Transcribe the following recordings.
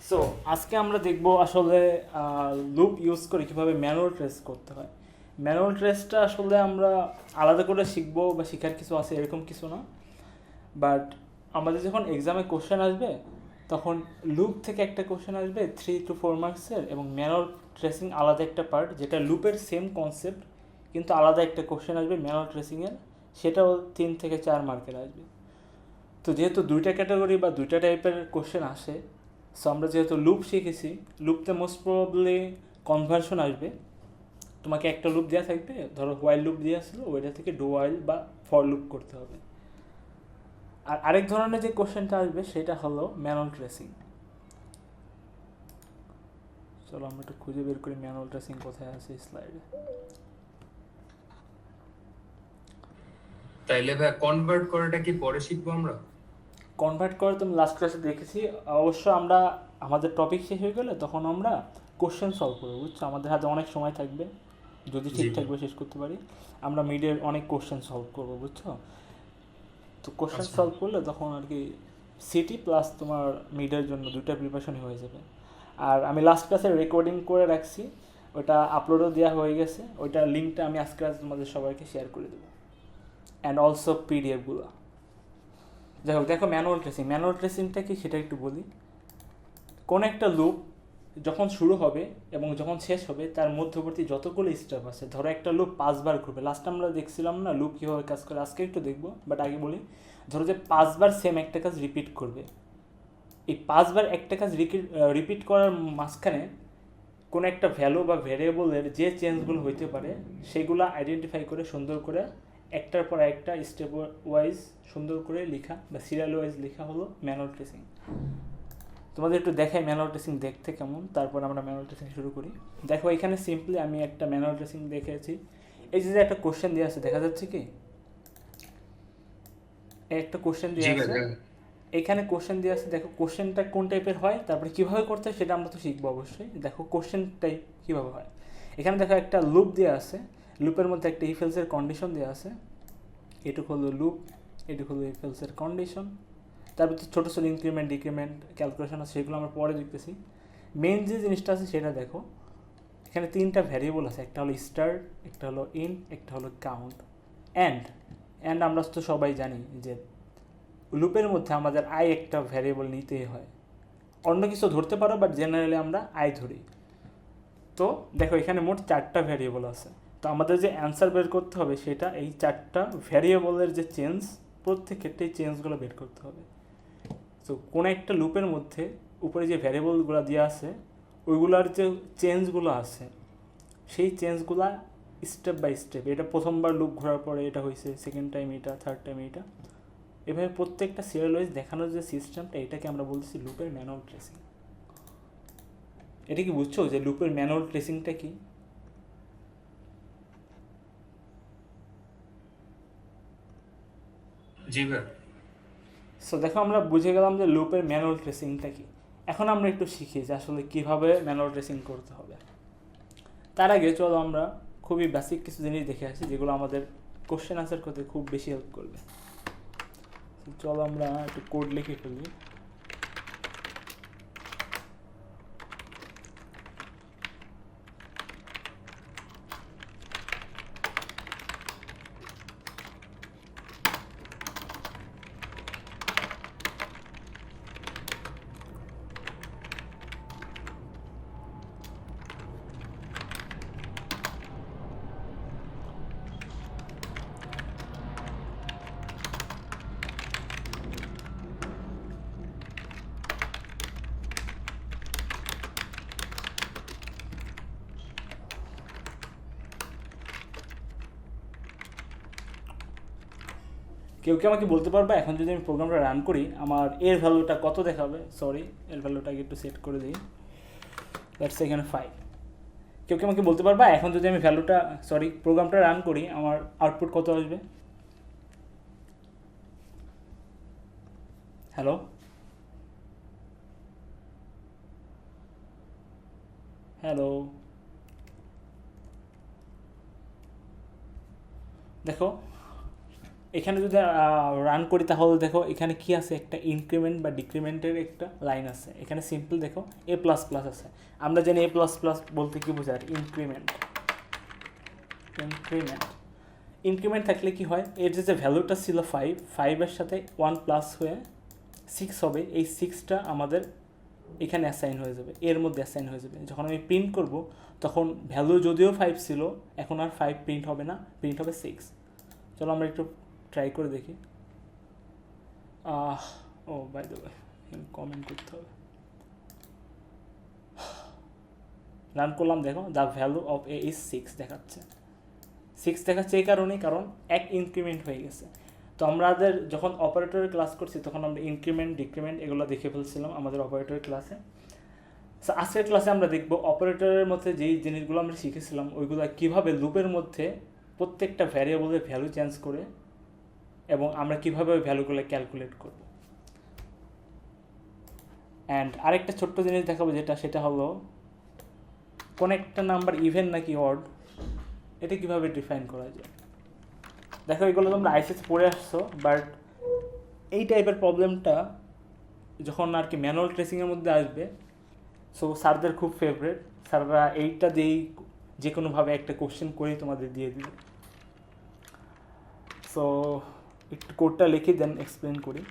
So আজকে আমরা দেখব আসলে লুপ ইউজ করে কীভাবে ম্যানুয়াল ট্রেস করতে হয়। ম্যানুয়াল ট্রেসটা আসলে আমরা আলাদা করে শিখবো বা শেখার কিছু আছে এরকম কিছু না, বাট আমাদের যখন এক্সামে কোশ্চেন আসবে তখন লুপ থেকে একটা কোশ্চেন আসবে 3 to 4 মার্কসের, এবং ম্যানুয়াল ট্রেসিং আলাদা একটা পার্ট যেটা লুপের সেম কনসেপ্ট কিন্তু আলাদা একটা কোশ্চেন আসবে ম্যানুয়াল ট্রেসিংয়ের, সেটাও 3 থেকে 4 মার্কের আসবে। তো যেহেতু দুইটা ক্যাটাগরি বা দুইটা টাইপের কোশ্চেন আসে, সো আমরা যেহেতু লুপ শিখেছি, লুপতে মোস্ট প্রবাবলি কনভার্সন আসবে। তোমাকে একটা লুপ দেওয়া থাকবে, ধরো হোয়াইল লুপ দেওয়া ছিল, ওইটা থেকে ডু হোয়াইল বা ফর লুপ করতে হবে। আর আরেক ধরনের যে কোশ্চেনটা আসবে সেটা হলো ম্যানুয়াল ট্রেসিং। চলো আমরা একটু খুঁজে বের করি ম্যানুয়াল ট্রেসিং কোথায় আছে স্লাইডে। তাইলে ভাই কনভার্ট করাটা কি পরে শিখবো আমরা? কনভার্ট করে তুমি লাস্ট ক্লাসে দেখেছি। অবশ্য আমরা আমাদের টপিক শেষ হয়ে গেলে তখন আমরা কোশ্চেন সলভ করবো, বুঝছো? আমাদের হাতে অনেক সময় থাকবে, যদি জি ঠিকঠাকভাবে শেষ করতে পারি আমরা মিডের অনেক কোশ্চেন সলভ করবো, বুঝছো? তো কোশ্চেন আচ্ছা। সলভ করলে তখন আর কি সিটি প্লাস তোমার মিডের জন্য দুইটা প্রিপারেশনই হয়ে যাবে। আর আমি লাস্ট ক্লাসে রেকর্ডিং করে রাখছি, ওটা আপলোডও দেওয়া হয়ে গেছে, ওইটার লিঙ্কটা আমি আজকে তোমাদের সবাইকে শেয়ার করে দেবো, অ্যান্ড অলসো পিডিএফগুলো। যাই হোক, দেখো ম্যানুয়াল ট্রেসিংটা কি সেটা একটু বলি। কোন একটা লুপ যখন শুরু হবে এবং যখন শেষ হবে তার মধ্যবর্তী যতগুলো স্টেপ আছে, ধরো একটা লুপ 5 বার ঘুরবে, লাস্ট আমরা দেখছিলাম না লুপ কীভাবে কাজ করে, আজকে একটু দেখবো, বাট আগে বলি। ধরো যে 5 বার সেম একটা কাজ রিপিট করবে, এই 5 বার একটা কাজ রিপিট করার মাঝখানে কোনো একটা ভ্যালু বা ভ্যারিয়েবলের যে চেঞ্জগুলো হইতে পারে সেগুলো আইডেন্টিফাই করে সুন্দর করে একটার পর একটা স্টেপ ওয়াইজ সুন্দর করে লেখা বা সিরিয়াল ওয়াইজ লেখা হলো ম্যানুয়াল ট্রেসিং। তোমাদের একটু দেখাই ম্যানুয়াল ট্রেসিং দেখতে কেমন, তারপর আমরা ম্যানুয়াল ট্রেসিং শুরু করি। দেখো এখানে সিম্পলি আমি একটা ম্যানুয়াল ট্রেসিং দেখেছি। এই যে একটা কোশ্চেন দেওয়া আছে, দেখা যাচ্ছে কি একটা কোশ্চেন জি দেওয়া ভাই আছে, এখানে কোশ্চেন দেওয়া আছে। দেখো কোশ্চেনটা কোন টাইপের হয়, তারপরে কীভাবে করতে হয় সেটা আমরা তো শিখবো অবশ্যই। দেখো কোশ্চেন টাইপ কীভাবে হয়, এখানে দেখো একটা লুপ দেওয়া আছে, লুপের মধ্যে একটা ইফেলসের কন্ডিশন দেওয়া আছে, এটুকু হলো লুপ, এটুকু হলো ইফেলসের কন্ডিশন। তারপর তো ছোটো ছোটো ইনক্রিমেন্ট ডিক্রিমেন্ট ক্যালকুলেশন আছে, সেগুলো আমরা পরে দেখতেছি। মেন যে জিনিসটা আছে সেটা দেখো, এখানে 3টা ভ্যারিয়েবল আছে, একটা হলো স্টার্ট, একটা হলো ইন্ট, একটা হলো কাউন্ট, অ্যান্ড অ্যান্ড আমরা তো সবাই জানি যে লুপের মধ্যে আমাদের আই একটা ভ্যারিয়েবল নিতেই হয়। অন্য কিছু ধরতে পারো, বাট জেনারেলি আমরা আই ধরি। তো দেখো এখানে মোট 4টা ভ্যারিয়েবল আছে, তো আমাদের যে অ্যান্সার বের করতে হবে সেটা এই 4টা ভ্যারিয়েবলের যে চেঞ্জ, প্রত্যেক ক্ষেত্রে এই চেঞ্জগুলো বের করতে হবে। তো কোনো একটা লুপের মধ্যে উপরে যে ভ্যারিয়েবলগুলো দেওয়া আছে ওইগুলার যে চেঞ্জগুলো আছে সেই চেঞ্জগুলা স্টেপ বাই স্টেপ, এটা প্রথমবার লুপ ঘোরার পরে এটা হয়েছে, সেকেন্ড টাইম এটা, থার্ড টাইম এটা, এভাবে প্রত্যেকটা সিরিয়াল ওয়াইজ দেখানোর যে সিস্টেমটা, এটাকে আমরা বলছি লুপের ম্যানুয়াল ট্রেসিং। এটা কি বুঝছো যে লুপের ম্যানুয়াল ট্রেসিংটা কি? জি ভাই। সো দেখো আমরা বুঝে গেলাম যে লুপের ম্যানুয়াল ট্রেসিংটা কি। এখন আমরা একটু শিখি যে আসলে কীভাবে ম্যানুয়াল ট্রেসিং করতে হবে। তার আগে চলো আমরা খুবই বেসিক কিছু জিনিস দেখে আসি যেগুলো আমাদের কোশ্চেন আনসার করতে খুব বেশি হেল্প করবে। চলো আমরা একটু কোড লিখে ফেলি। কেউ কি আমাকে বলতে পারবা এখন যদি আমি প্রোগ্রামটা রান করি আমার এর ভ্যালুটা কত দেখাবে? সরি, এর ভ্যালুটাকে একটু সেট করে দিই, দ্যাটস এখানে 5। কেউ কি আমাকে বলতে পারবা এখন যদি আমি ভ্যালুটা, সরি, প্রোগ্রামটা রান করি আমার আউটপুট কত আসবে? হ্যালো, হ্যালো, দেখো এখানে যদি রান করি তাহলে দেখো এখানে কি আছে, একটা ইনক্রিমেন্ট বা ডিক্রিমেন্টের একটা লাইন আছে। এখানে সিম্পল দেখো এ প্লাস প্লাস আছে, আমরা জানি এ প্লাস প্লাস বলতে কি বোঝায়, ইনক্রিমেন্ট। ইনক্রিমেন্ট ইনক্রিমেন্ট থাকলে কি হয়, এর যে ভ্যালুটা ছিল 5, 5-এর সাথে 1 প্লাস হয়ে 6 হবে, এই 6টা আমাদের এখানে অ্যাসাইন হয়ে যাবে, এর মধ্যে অ্যাসাইন হয়ে যাবে। যখন আমি প্রিন্ট করব তখন ভ্যালু যদিও 5 ছিল, এখন আর 5 প্রিন্ট হবে না, প্রিন্ট হবে 6। চলো আমরা একটু ট্রাই করে দেখি। ও বাই দ্য ওয়ে কমেন্ট করতে হবে। রান করলাম, দেখো the value of A is 6 দেখাচ্ছে। 6 দেখাচ্ছে এই কারণেই, কারণ এক ইনক্রিমেন্ট হয়ে গেছে। তো আমাদের যখন অপারেটরের ক্লাস করছি তখন আমরা ইনক্রিমেন্ট ডিক্রিমেন্ট এগুলো দেখে ফেলছিলাম আমাদের অপারেটরের ক্লাসে। সো আজকের ক্লাসে আমরা দেখব অপারেটরের মধ্যে যেই জিনিসগুলো আমরা শিখেছিলাম ওইগুলো কীভাবে লুপের মধ্যে প্রত্যেকটা ভ্যারিয়েবলের ভ্যালু চেঞ্জ করে এবং আমরা কীভাবে ওই ভ্যালুগুলো ক্যালকুলেট করব। অ্যান্ড আরেকটা ছোট্ট জিনিস দেখাবো সেটা হলো কোন একটা নাম্বার ইভেন নাকি অড, এটা কীভাবে ডিফাইন করা যায়। দেখো এগুলো তোমরা আইসিএসে পড়ে আসছো, বাট এই টাইপের প্রবলেমটা যখন আর কি ম্যানুয়াল ট্রেসিংয়ের মধ্যে আসবে, সো স্যারদের খুব ফেভারেট, স্যাররা এইটা দিয়েই যে কোনোভাবে একটা কোশ্চেন করেই তোমাদের দিয়ে দিবে। সো একটু কোডটা লিখে দেন, এক্সপ্লেন করি।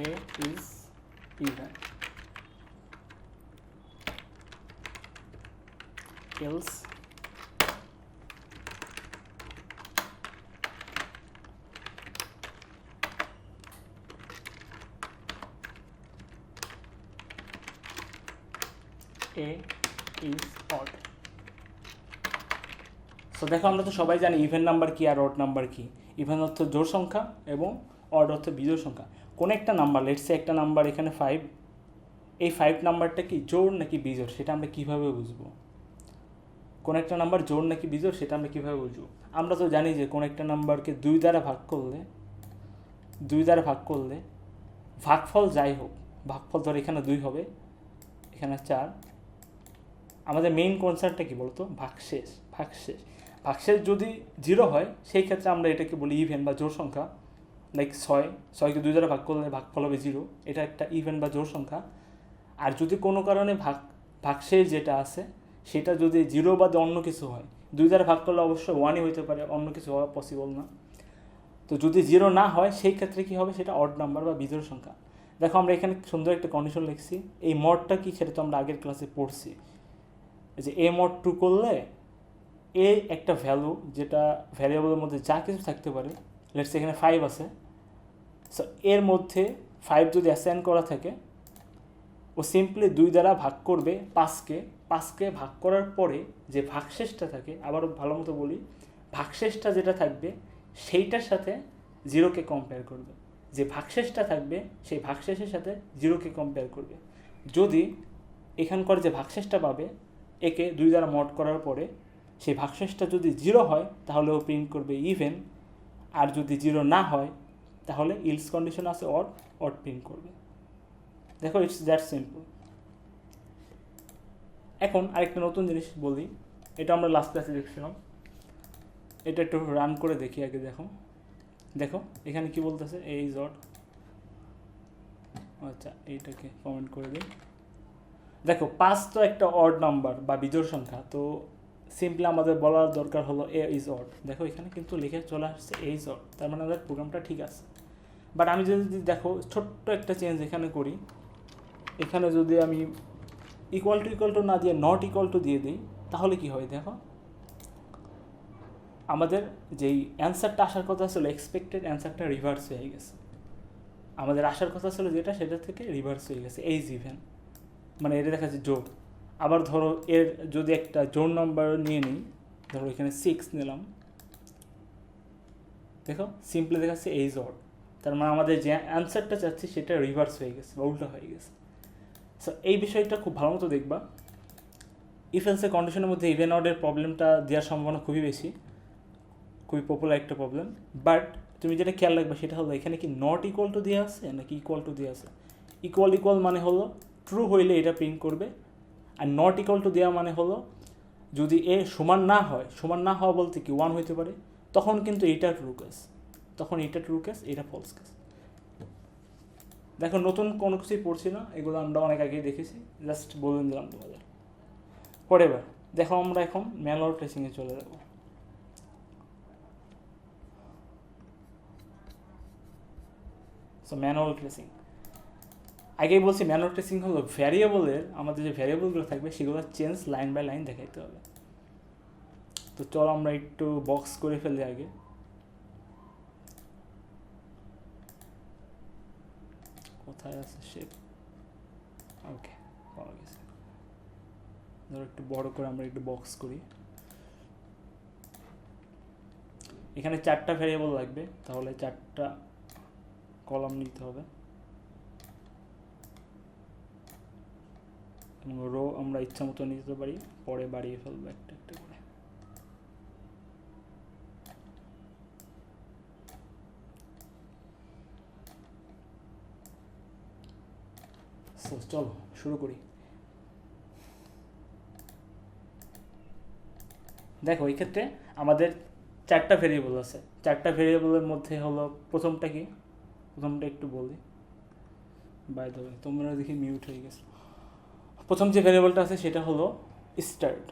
A is even, else A is odd. So দেখো আমরা তো সবাই জানি ইভেন নাম্বার কি আর অড নাম্বার কি। ইভেন অর্থ জোড় সংখ্যা এবং অড অর্থ বিজোড় সংখ্যা। কোনো একটা নাম্বার, লেটসে একটা নাম্বার এখানে 5, এই 5 নাম্বারটা কি জোড় নাকি বিজোড় সেটা আমরা কীভাবে বুঝবো। কোন একটা নাম্বার জোড় নাকি বিজোড় সেটা আমরা কীভাবে বুঝবো। আমরা তো জানি যে কোন একটা নাম্বারকে 2 দ্বারা ভাগ করলে ভাগফল যাই হোক, ভাগফল ধর এখানে 2 হবে, এখানে 4। আমাদের মেইন কনসেপ্টটা কি বলতো, ভাগশেষ। ভাগশেষ যদি 0 হয় সেই ক্ষেত্রে আমরা এটাকে বলি ইভেন বা জোড় সংখ্যা। লাইক 6কে 2 দ্বারা ভাগ করলে ভাগফল হবে 0, এটা একটা ইভেন বা জোড় সংখ্যা। আর যদি কোনো কারণে ভাগশেষ যেটা আছে সেটা যদি 0 বাদে অন্য কিছু হয়, 2 দ্বারা ভাগ করলে অবশ্যই 1ই হইতে পারে, অন্য কিছু হওয়া পসিবল না। তো যদি 0 না হয় সেই ক্ষেত্রে কী হবে, সেটা অড নাম্বার বা বিজোড় সংখ্যা। দেখো আমরা এখানে সুন্দর একটা কন্ডিশন লিখছি। এই মডটা কি সেটা তো আমরা আগের ক্লাসে পড়ছি, যে এ মড 2 করলে এ একটা ভ্যালু যেটা ভ্যারিয়েবলের মধ্যে যা কিছু থাকতে পারে, লেটস এখানে 5 আছে, সো এর মধ্যে 5 যদি অ্যাসাইন করা থাকে ও সিম্পলি 2 দ্বারা ভাগ করবে 5কে ভাগ করার পরে যে ভাগশেষটা থাকে, আবারও ভালো মতো বলি, ভাগশেষটা যেটা থাকবে সেইটার সাথে 0কে কম্পেয়ার করবে। যে ভাগশেষটা থাকবে সেই ভাগশেষের সাথে 0কে কম্পেয়ার করবে। যদি এখানকার যে ভাগশেষটা পাবে একে 2 দ্বারা মড করার পরে সেই ভাগশেষটা যদি 0 হয় তাহলে ও প্রিন্ট করবে ইভেন, আর যদি 0 না হয় তাহলে ইলস কন্ডিশন আছে অড প্রিন্ট করবে। দেখো ইটস দ্যাট সিম্পল। এখন আরেকটা নতুন জিনিস বলি, এটা আমরা লাস্ট ক্লাসে দেখছিলাম, এটা একটু রান করে দেখি আগে। দেখো এখানে কি বলতেছে, এ ইজ অড। আচ্ছা এইটাকে কমেন্ট করে দিই। দেখো 5 তো একটা অড নাম্বার বা বিজোড় সংখ্যা, তো সিম্পলি আমাদের বলার দরকার হলো এ ইজ অড। দেখো এখানে কিন্তু লিখে চলে আসছে এ ইজ অড, তার মানে আমাদের প্রোগ্রামটা ঠিক আছে। বাট আমি যদি দেখো ছোট্ট একটা চেঞ্জ এখানে করি, এখানে যদি আমি ইকুয়াল টু না দিয়ে নট ইকুয়াল টু দিয়ে দিই তাহলে কি হয়, দেখো আমাদের যেই অ্যান্সারটা আসার কথা ছিল এক্সপেক্টেড অ্যান্সারটা রিভার্স হয়ে গেছে। আমাদের আসার কথা ছিল যেটা সেটা থেকে রিভার্স হয়ে গেছে। এইজ ইভেন মানে এটা দেখা যাচ্ছে যোগ। আবার ধরো এর যদি একটা জোড় নাম্বার নিয়ে নিই, ধরো এখানে 6 নিলাম, দেখো সিম্পলি দেখাচ্ছে এইজ অড, তার মানে আমাদের যে অ্যান্সারটা চাচ্ছি সেটা রিভার্স হয়ে গেছে বা উল্টো হয়ে গেছে। সো এই বিষয়টা খুব ভালো মতো দেখবা। ইফ এলসে কন্ডিশনের মধ্যে ইভেন অডের প্রবলেমটা দেওয়ার সম্ভাবনা খুবই বেশি। খুবই পপুলার একটা প্রবলেম। বাট তুমি যেটা খেয়াল রাখবে সেটা হলো এখানে কি নট ইকুয়াল টু দেওয়া আছে নাকি ইকুয়াল টু দেওয়া আছে। ইকুয়াল ইকুয়াল মানে হলো ট্রু হইলে এটা প্রিন্ট করবে, আর নট ইকুয়াল টু দেওয়া মানে হলো যদি এ সমান না হয়, সমান না হওয়া বলতে কি 1 হইতে পারে, তখন কিন্তু এটা ট্রু কেস, তখন এটা ট্রু কেস, এটা ফলস কেস। দেখো নতুন কোনো কিছুই পড়ছি না, এগুলো আমরা অনেক আগেই দেখেছি, জাস্ট বলে দিলাম তোমাদের। পরে এবার দেখো আমরা এখন ম্যানুয়াল ট্রেসিংয়ে চলে যাব। সো ম্যানুয়াল ট্রেসিং, আগেই বলছি ম্যানুয়াল ট্রেসিং হলো ভ্যারিয়েবলের, আমাদের যে ভ্যারিয়েবলগুলো থাকবে সেগুলো চেঞ্জ লাইন বাই লাইন দেখাইতে হবে। তো চলো আমরা একটু বক্স করে ফেলি আগে। কোথায় আছে শেপ? ওকে, পাওয়া গেছে। ধরো একটু বড় করে আমরা একটু বক্স করি। এখানে 4টা ভ্যারিয়েবল লাগবে, তাহলে 4টা কলাম নিতে হবে এবং রো আমরা ইচ্ছা মতো নিতে পারি, পরে বাড়িয়ে ফেলবো একটা একটা করে। সো চলো শুরু করি। দেখো এই ক্ষেত্রে আমাদের 4টা ভেরিয়েবল আছে, 4টা ভেরিয়েবলের মধ্যে হলো প্রথমটা কি, প্রথমটা একটু বলি। বাই দ্য ওয়ে তোমরা দেখি মিউট হয়ে গেছে। প্রথম যে ভেরিয়েবলটা আছে সেটা হলো স্টার্ট,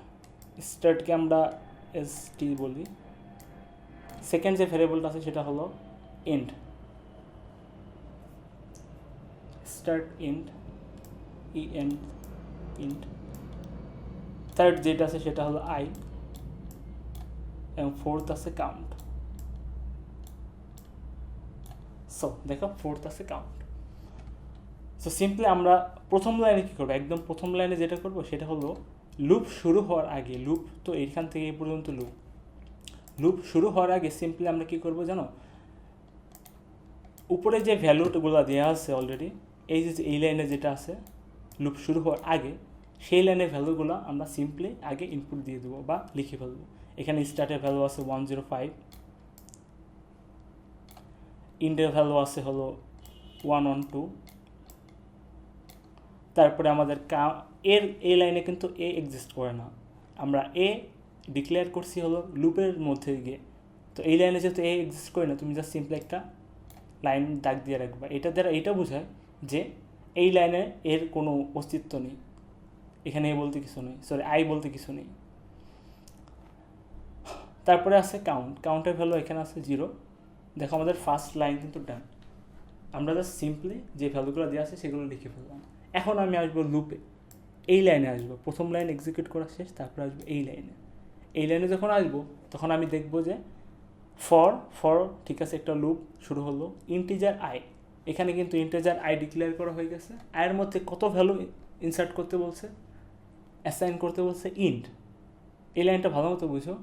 স্টার্টকে আমরা এসটি বলি। সেকেন্ড যে ভেরিয়েবলটা আছে সেটা হলো end, start end, E end end. Third যেটা আছে সেটা হলো আই, এবং ফোর্থ আছে কাউন্ট। সো দেখো ফোর্থ আছে কাউন্ট। সো সিম্পলি আমরা প্রথম লাইনে কী করবো, একদম প্রথম লাইনে যেটা করবো সেটা হলো লুপ শুরু হওয়ার আগে, লুপ তো এইখান থেকে এই পর্যন্ত লুপ, লুপ শুরু হওয়ার আগে সিম্পলি আমরা কী করবো জানো, উপরে যে ভ্যালুগুলো দেওয়া আছে অলরেডি, এই যে এই লাইনে যেটা আছে লুপ শুরু হওয়ার আগে, সেই লাইনের ভ্যালুগুলো আমরা সিম্পলি আগে ইনপুট দিয়ে দেবো বা লিখে ফেলবো। এখানে স্টার্টের ভ্যালু আছে 105, ইন্ডের ভ্যালু আছে হলো 112, তারপরে আমাদের এর এই লাইনে কিন্তু এ এক্সিস্ট করে না, আমরা এ ডিক্লেয়ার করছি হলো লুপের মধ্যে গিয়ে। তো এই লাইনে যেহেতু এ এক্সিস্ট করে না, তুমি জাস্ট সিম্পলি একটা লাইন দাগ দিয়ে রাখবা। এটা দ্বারা এটা বোঝায় যে এই লাইনে এর কোনো অস্তিত্ব নেই, এখানে এ বলতে কিছু নেই, সরি আই বলতে কিছু নেই। তারপরে আছে কাউন্ট, কাউন্টের ভ্যালু এখানে আছে 0। দেখো আমাদের ফার্স্ট লাইন কিন্তু ডান, আমরা জাস্ট সিম্পলি যে ভ্যালুগুলো দেওয়া আছে সেগুলো লিখে ফেললাম। এখন আমি আসবো লুপে, এই লাইনে আসবো, প্রথম লাইন এক্সিকিউট করা শেষ, তারপরে আসবো এই লাইনে। এই লাইনে যখন আসবো তখন আমি দেখবো যে ফর ঠিক আছে, একটা লুপ শুরু হলো, ইন্টিজার আই, এখানে কিন্তু ইন্টিজার আই ডিক্লেয়ার করা হয়ে গেছে। আয়ের মধ্যে কত ভ্যালু ইনসার্ট করতে বলছে, অ্যাসাইন করতে বলছে ইন্ট। এই লাইনটা ভালো মতো বুঝো,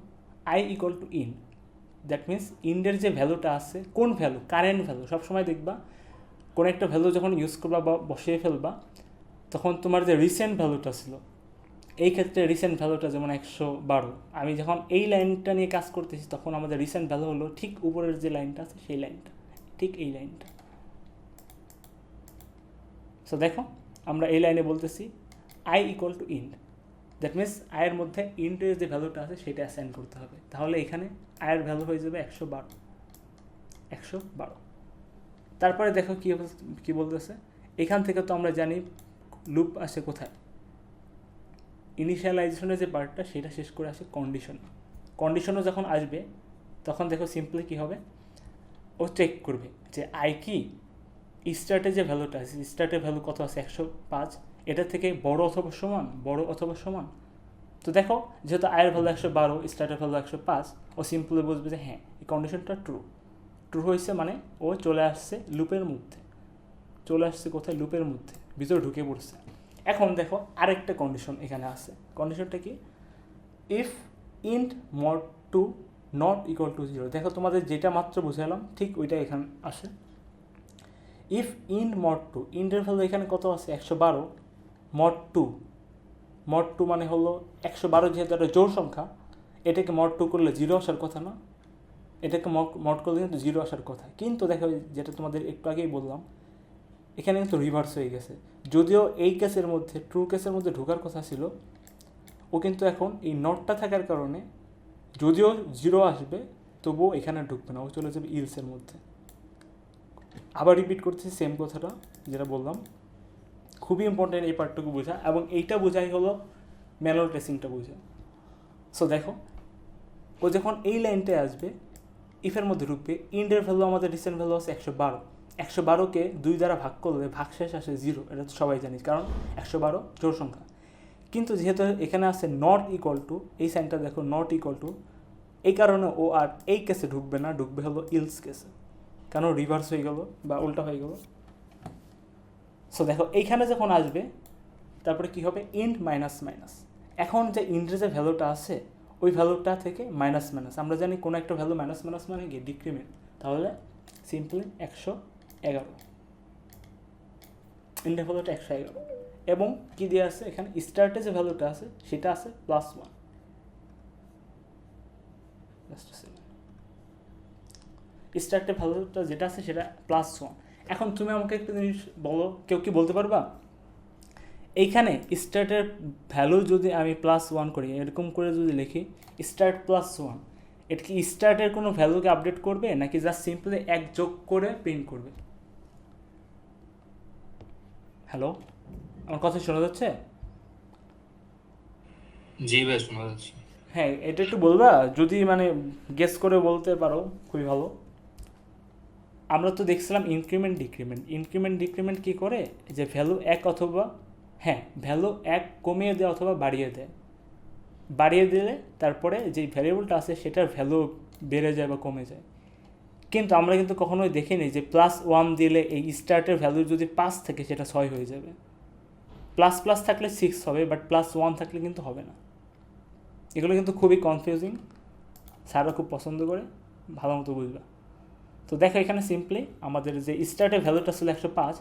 I equal to int, that means ইন্টের যে ভ্যালুটা আছে, কোন ভ্যালু, কারেন্ট ভ্যালু। সবসময় দেখবা কোনো একটা ভ্যালু যখন ইউজ করবা বা বসিয়ে ফেলবা, তখন তোমার যে রিসেন্ট ভ্যালুটা ছিল, এই ক্ষেত্রে রিসেন্ট ভ্যালুটা যেমন 112, আমি যখন এই লাইনটা নিয়ে কাজ করতেছি তখন আমাদের রিসেন্ট ভ্যালু হলো ঠিক উপরের যে লাইনটা আছে সেই লাইনটা, ঠিক এই লাইনটা। সো দেখো আমরা এই লাইনে বলতেছি I equal to int, that means আয়ের মধ্যে ইন্টের যে ভ্যালুটা আছে সেটা অ্যাসাইন করতে হবে। তাহলে এখানে আয়ের ভ্যালু হয়ে যাবে 112। তারপরে দেখো কী বলতেছে, এখান থেকে তো আমরা জানি লুপ আসে কোথায়, ইনিশিয়ালাইজেশনের যে পার্টটা সেটা শেষ করে আসে কন্ডিশন। কন্ডিশনও যখন আসবে তখন দেখো সিম্পলি কী হবে, ও চেক করবে যে আই কি স্টার্টের যে ভ্যালুটা আছে, স্টার্টের ভ্যালু কত আছে 105, এটা থেকে বড় অথবা সমান। তো দেখো যেহেতু আয়ের ভ্যালু 112, স্টার্টের ভ্যালু 105, ও সিম্পলি বুঝবে যে হ্যাঁ এই কন্ডিশনটা ট্রু হয়েছে, মানে ও চলে আসছে লুপের মধ্যে, চলে আসছে কোথায়, লুপের মধ্যে ভিতরে ঢুকে পড়ছে। এখন দেখো আরেকটা কন্ডিশন এখানে আছে, কন্ডিশনটা কি, if int mod two not equal to 0। দেখো তোমাদের যেটা মাত্র বুঝালাম ঠিক ওইটা এখানে আসে। ইফ ইন্ট মড টু, ইন্টের ভ্যালু এখানে কত আছে 112, মড টু মানে হলো 112, যেহেতু একটা জোড় সংখ্যা, এটাকে মড টু করলে 0 আসার কথা না, এটাকে মড করলে কিন্তু জিরো আসার কথা, কিন্তু দেখো যেটা তোমাদের একটু আগেই বললাম, এখানে কিন্তু রিভার্স হয়ে গেছে। যদিও এই কেসের মধ্যে ট্রু কেসের মধ্যে ঢোকার কথা ছিল, ও কিন্তু এখন এই নটটা থাকার কারণে যদিও জিরো আসবে তবুও এখানে ঢুকবে না, ও চলে যাবে ইলসের মধ্যে। আবার রিপিট করতেছি সেম কথাটা যেটা বললাম, খুবই ইম্পর্টেন্ট এই পার্টটুকু বোঝা, এবং এইটা বোঝাই হলো ম্যানুয়াল ট্রেসিংটা বোঝা। সো দেখো, ও যখন এই লাইনটায় আসবে ইফের মধ্যে ঢুকবে, ইন্ডের ভ্যালু আমাদের রিসেন্ট ভ্যালু আছে 112। 112কে 2 দ্বারা ভাগ করলে ভাগশেষ আসে 0, এটা তো সবাই জানি, কারণ 112 জোড় সংখ্যা। কিন্তু যেহেতু এখানে আছে নট ইকুয়াল টু, এই সাইনটা দেখো নট ইকুয়াল টু, এই কারণে ও আর এই কেসে ঢুকবে না, ঢুকবে হলো ইলস কেসে, কারণ রিভার্স হয়ে গেল বা উল্টা হয়ে গেল। সো দেখো এইখানে যখন আসবে তারপরে কি হবে, ইন্ট মাইনাস মাইনাস। এখন যে ইন্টের যে ভ্যালুটা আছে ওই ভ্যালুটা থেকে মাইনাস মাইনাস, আমরা জানি কোনো একটা ভ্যালু মাইনাস মাইনাস মানে কি ডিক্রিমেন্ট, তাহলে সিম্পলি 111, ইন্টের ভ্যালুটা 111। এবং কী দিয়ে আছে এখানে, স্টার্টে যে ভ্যালুটা আছে সেটা আছে +1। স্টার্টের ভ্যালুটা যেটা আছে সেটা +1। এখন তুমি আমাকে একটা জিনিস বলো, কেউ কি বলতে পারবা এইখানে স্টার্টের ভ্যালু যদি আমি +1 করি, এরকম করে যদি লিখি স্টার্ট +1, এটা কি স্টার্টের কোনো ভ্যালুকে আপডেট করবে নাকি জাস্ট সিম্পলি 1 যোগ করে প্রিন্ট করবে? হ্যালো, আমার কথা শোনা যাচ্ছে? জি ভাই, শোনা যাচ্ছে। হ্যাঁ, এটা একটু বলবা যদি মানে গেস করে বলতে পারো খুবই ভালো। আমরা তো দেখছিলাম ইনক্রিমেন্ট ডিক্রিমেন্ট, ইনক্রিমেন্ট ডিক্রিমেন্ট কী করে, যে ভ্যালু 1 অথবা ভ্যালু 1 কমিয়ে দেয় অথবা বাড়িয়ে দেয়, বাড়িয়ে দিলে তারপরে যে ভ্যারিয়েবলটা আছে সেটার ভ্যালু বেড়ে যায় বা কমে যায়। কিন্তু আমরা কিন্তু কখনোই দেখিনি যে +1 দিলে এই স্টার্টের ভ্যালু যদি 5 থাকে সেটা 6 হয়ে যাবে, প্লাস প্লাস থাকলে 6 হবে, বাট +1 থাকলে কিন্তু হবে না। এগুলো কিন্তু খুবই কনফিউজিং, স্যারও খুব পছন্দ করে, ভালো মতো বুঝবা। তো দেখো এখানে সিম্পলি আমাদের যে স্টার্টের ভ্যালুটা ছিল 105,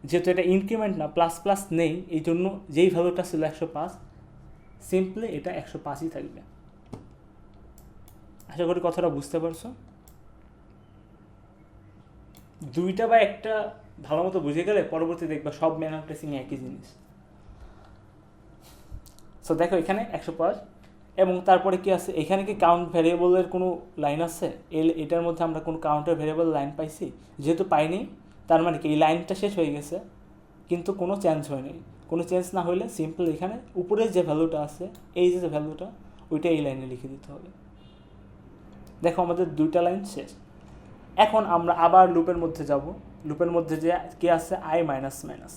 যেহেতু এটা ইনক্রিমেন্ট না, প্লাস প্লাস নেই, এই জন্য যেই ভ্যালুটা ছিল 105 সিম্পলি এটা 105ই থাকবে। আশা করি কথাটা বুঝতে পারছো। দুইটা বা একটা ভালো মতো বুঝে গেলে পরবর্তী দেখবা সব ম্যানুয়াল ট্রেসিং একই জিনিস। সো দেখো এখানে 105, এবং তারপরে কি আছে এখানে, কি কাউন্ট ভ্যারিয়েবলের কোনো লাইন আছে? এটার মধ্যে আমরা কোনো কাউন্টার ভ্যারিয়েবল লাইন পাইছি? যেহেতু পাইনি তার মানে কি এই লাইনটা শেষ হয়ে গেছে, কিন্তু কোনো চেঞ্জ হয়নি। কোনো চেঞ্জ না হলে সিম্পল এখানে উপরে যে ভ্যালুটা আছে, এই যে ভ্যালুটা, ওইটা এই লাইনে লিখে দিতে হবে। দেখো আমাদের দুইটা লাইন শেষ। এখন আমরা আবার লুপের মধ্যে যাব। লুপের মধ্যে যে কে আছে i মাইনাস মাইনাস,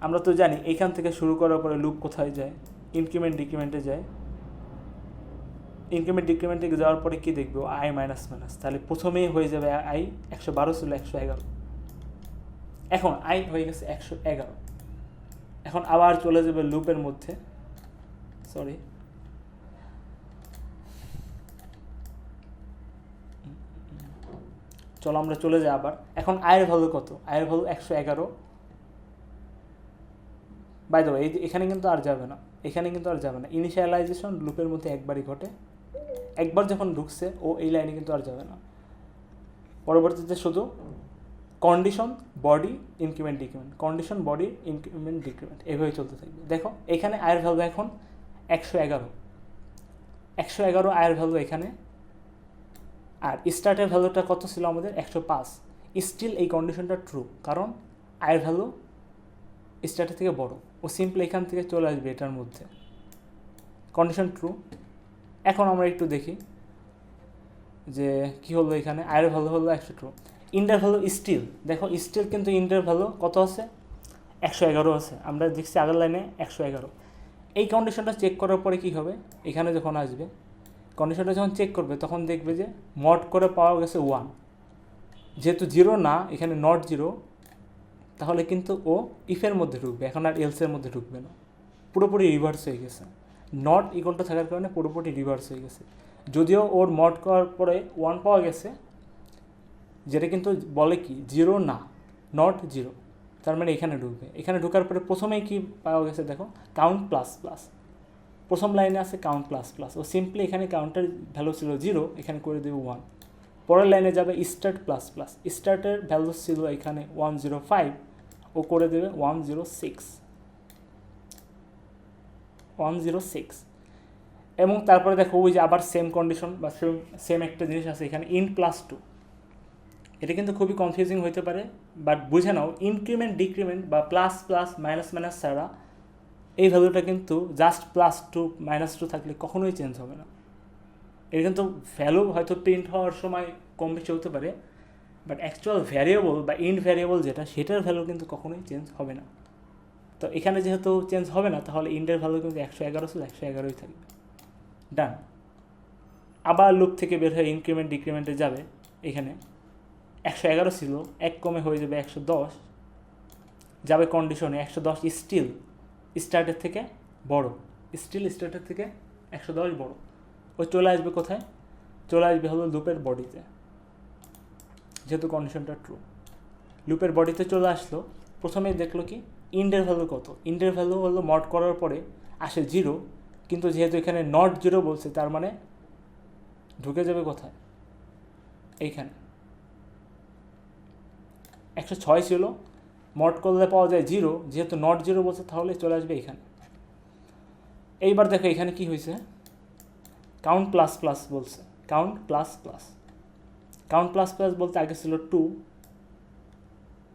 আমরা তো জানি এইখান থেকে শুরু করার পরে লুপ কোথায় যায়, ইনক্রিমেন্ট ডিক্রিমেন্টে যায়। ইনক্রিমেন্ট ডিক্রিমেন্টে যাওয়ার পরে কী দেখবো, i মাইনাস মাইনাস, তাহলে প্রথমেই হয়ে যাবে i 112 ছিল 111, এখন i হয়ে গেছে 111। এখন আবার চলে যাবে লুপের মধ্যে, সরি চলো আমরা চলে যাই আবার। এখন আয়ের ভ্যালু কত, আয়ের ভ্যালু 111। বাই দ্য ওয়ে এখানে কিন্তু আর যাবে না, এখানে কিন্তু আর যাবে না। ইনিশিয়ালাইজেশন লুপের মধ্যে একবারই ঘটে, একবার যখন ঢুকছে ও এই লাইনে কিন্তু আর যাবে না। পরবর্তীতে শুধু condition body increment decrement, condition body increment decrement, এভাবেই চলতে থাকবে। দেখো এখানে আয়ের ভ্যালু এখন 111, 111 আয়ের ভ্যালু এখানে, আর স্টার্টের ভ্যালুটা কত ছিল আমাদের 105। স্টিল এই কন্ডিশনটা ট্রু, কারণ আয়ের ভ্যালু স্টার্টের থেকে বড়, ও সিম্পলি এখান থেকে চলে আসবে এটার মধ্যে, কন্ডিশন ট্রু। এখন আমরা একটু দেখি যে কি হলো, এখানে আয়ের ভ্যালু হলো 102, ইন্টার ভ্যালু স্টিল, দেখো স্টিল কিন্তু ইন্টার ভ্যালু কত আছে, 111 আছে। আমরা দেখছি আগের লাইনে 111। এই কন্ডিশনটা চেক করার পরে কি হবে, এখানে যখন আসবে কন্ডিশনটা যখন চেক করবে তখন দেখবে যে মড করে পাওয়া গেছে 1, যেহেতু 0 না এখানে নট 0, তাহলে কিন্তু ও ইফের মধ্যে ঢুকবে, এখন আর এলসের মধ্যে ঢুকবে না, পুরোপুরি রিভার্স হয়ে গেছে। নট ইকুয়ালটা থাকার কারণে পুরোপুরি রিভার্স হয়ে গেছে। যদিও ওর মড করার পরে 1 পাওয়া গেছে, যেটা কিন্তু বলে কি 0 না, নট 0, তার মানে এখানে ঢুকবে। এখানে ঢোকার পরে প্রথমেই কি পাওয়া গেছে দেখো, কাউন্ট প্লাস প্লাস, প্রথম লাইনে আছে কাউন্ট প্লাস প্লাস, ও সিম্পলি এখানে কাউন্টের ভ্যালু ছিল 0, এখানে করে দেবে 1, পরের লাইনে যাবে স্টার্ট প্লাস প্লাস, স্টার্টের ভ্যালু ছিল এখানে 105, ও করে দেবে 106, এবং তারপরে দেখো ওই যে আবার সেম কন্ডিশন বা সেম একটা জিনিস আছে এখানে, ইন প্লাস 2। এটা কিন্তু খুবই কনফিউজিং হতে পারে, বাট বুঝে নাও ইনক্রিমেন্ট ডিক্রিমেন্ট বা প্লাস প্লাস মাইনাস মাইনাস ছাড়া এই ভ্যালুটা কিন্তু জাস্ট +2 -2 থাকলে কখনোই চেঞ্জ হবে না। এর কিন্তু ভ্যালু হয়তো প্রিন্ট হওয়ার সময় কম বেশি হতে পারে, বাট অ্যাকচুয়াল ভ্যারিয়েবল বা ইন ভ্যারিয়েবল যেটা, সেটার ভ্যালু কিন্তু কখনোই চেঞ্জ হবে না। তো এখানে যেহেতু চেঞ্জ হবে না, তাহলে ইন্ডের ভ্যালু কিন্তু 111 ছিল, 111ই থাকবে। ডান। আবার লুপ থেকে বের হয়ে ইনক্রিমেন্ট ডিক্রিমেন্টে যাবে, এখানে 111 ছিল, 1 কমে হয়ে যাবে 110, যাবে কন্ডিশনে 110 স্টিল স্টার্টের থেকে বড়, স্টিল স্টার্টের থেকে 110 বড়। ওই চলে আসবে কোথায়? চলে আসবে হলো লুপের বডিতে, যেহেতু কন্ডিশনটা ট্রু। লুপের বডিতে চলে আসলো, প্রথমেই দেখলো কি ইন্ডের ভ্যালু কত, ইন্ডের ভ্যালু হলো মড করার পরে আসে 0, কিন্তু যেহেতু এখানে নট 0 বলছে, তার মানে ঢুকে যাবে কোথায়? এইখানে 106 ছিল, মড করলে পাওয়া যায় 0, যেহেতু নট 0 বলছে তাহলে চলে আসবে এখানে। এইবার দেখো এখানে কি হয়েছে, কাউন্ট প্লাস প্লাস বলছে, count plus plus. Count plus plus বলতে আগে ছিল 2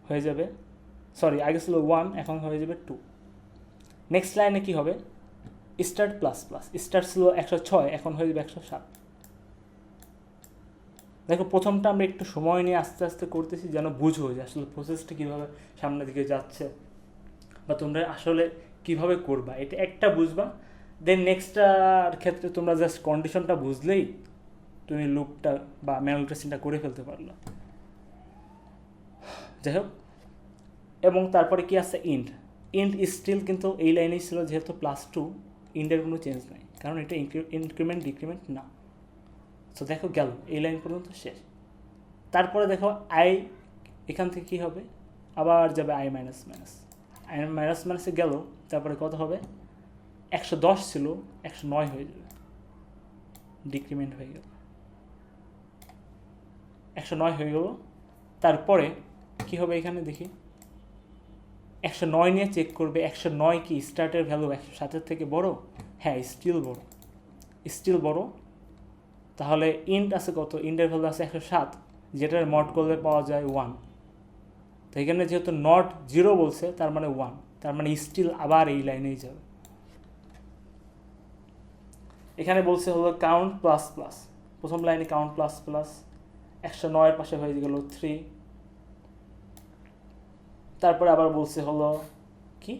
হয়ে যাবে, সরি আগে ছিল 1, এখন হয়ে যাবে 2। নেক্সট লাইনে কি হবে? স্টার্ট প্লাস প্লাস, স্টার্ট ছিল 106, এখন হয়ে যাবে 107। দেখো প্রথমটা আমরা একটু সময় নিয়ে আস্তে আস্তে করতেছি, যেন বুঝো যে আসলে প্রসেসটা কীভাবে সামনের দিকে যাচ্ছে বা তোমরা আসলে কিভাবে করবা, এটা একটা বুঝবা। দেন নেক্সটটার ক্ষেত্রে তোমরা জাস্ট কন্ডিশনটা বুঝলেই তুমি লুপটা বা ম্যানুয়াল টেস্টিংটা করে ফেলতে পারলো। যাই হোক, এবং তারপরে কি আছে? ইন্ট। ইন্ট স্টিল কিন্তু এই লাইনেই ছিল, যেহেতু +2, ইন্টের কোনো চেঞ্জ নাই, কারণ এটা ইনক্রিমেন্ট ডিক্রিমেন্ট না। সো দেখো গেল এই লাইন পর্যন্ত শেষ। তারপরে দেখো আই, এখান থেকে কী হবে? আবার যাবে I minus minus, I minus মাইনাসে গেল, তারপরে কত হবে? 110 ছিল, 109 হয়ে যাবে, ডিক্রিমেন্ট হয়ে গেল, 109 হয়ে গেল। তারপরে কি হবে এখানে দেখি, 109 নিয়ে চেক করবে, 109 কি স্টার্টের ভ্যালু 107 থেকে বড়? হ্যাঁ, স্টিল বড়, স্টিল বড়। তাহলে ইন্ট আছে কত? ইন্টের ভ্যালু আছে 107, যেটার মড করলে পাওয়া যায় 1। তো এখানে যেহেতু নট 0 বলছে, তার মানে 1, তার মানে স্টিল আবার এই লাইনেই যাবে। এখানে বলছে হলো কাউন্ট প্লাস প্লাস, প্রথম লাইনে কাউন্ট প্লাস প্লাস, 109 পাশে হয়ে গেল 3। তারপরে আবার বলছে হলো কি,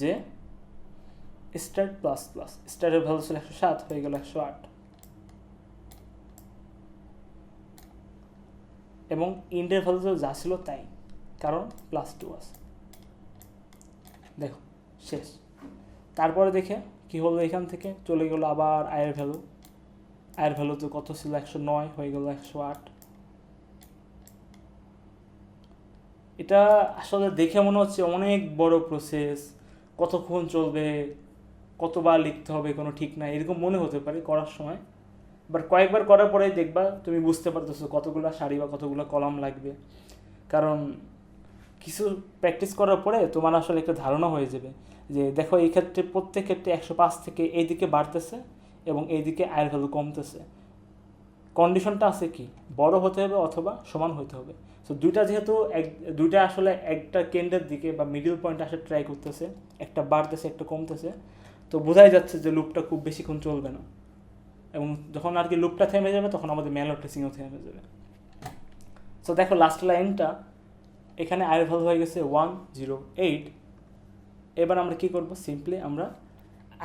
যে স্টার্ট প্লাস প্লাস, স্টার্টের ভ্যালু ছিল 107, হয়ে গেল 108, এবং ইন্টের ভ্যালু যা ছিল তাই, কারণ +2 আছে। দেখো শেষ। তারপরে দেখে কি হলো, এখান থেকে চলে গেল আবার আয়ের ভ্যালু, আয়ের ভ্যালু তো কত ছিল? 109, হয়ে গেল 108। এটা আসলে দেখে মনে হচ্ছে অনেক বড় প্রসেস, কতক্ষণ চলবে, কতবার লিখতে হবে কোনো ঠিক নাই, এরকম মনে হতে পারে করার সময়। বাট কয়েকবার করার পরে দেখবা তুমি বুঝতে পারতেছো কতগুলো সারি বা কতগুলো কলাম লাগবে, কারণ কিছু প্র্যাকটিস করার পরে তোমার আসলে একটা ধারণা হয়ে যাবে যে দেখো এই ক্ষেত্রে প্রত্যেক ক্ষেত্রে 105 থেকে এইদিকে বাড়তেছে এবং এইদিকে আয়ের ভ্যালু কমতেছে। কন্ডিশনটা আছে কি, বড় হতে হবে অথবা সমান হতে হবে। সো দুইটা যেহেতু দুইটা আসলে একটা কেন্দ্রের দিকে বা মিডল পয়েন্ট আসে ট্রাই করতেছে, একটা বাড়তেছে একটা কমতেছে, তো বোঝাই যাচ্ছে যে লুপটা খুব বেশিক্ষণ চলবে না, এবং যখন আর কি লুপটা থেমে যাবে তখন আমাদের ম্যানুয়াল ট্রেসিংও থেমে যাবে। সো দেখো লাস্ট লাইনটা, এখানে আয়ের ভ্যালু হয়ে গেছে 108। এবার আমরা কি করব, সিম্পলি আমরা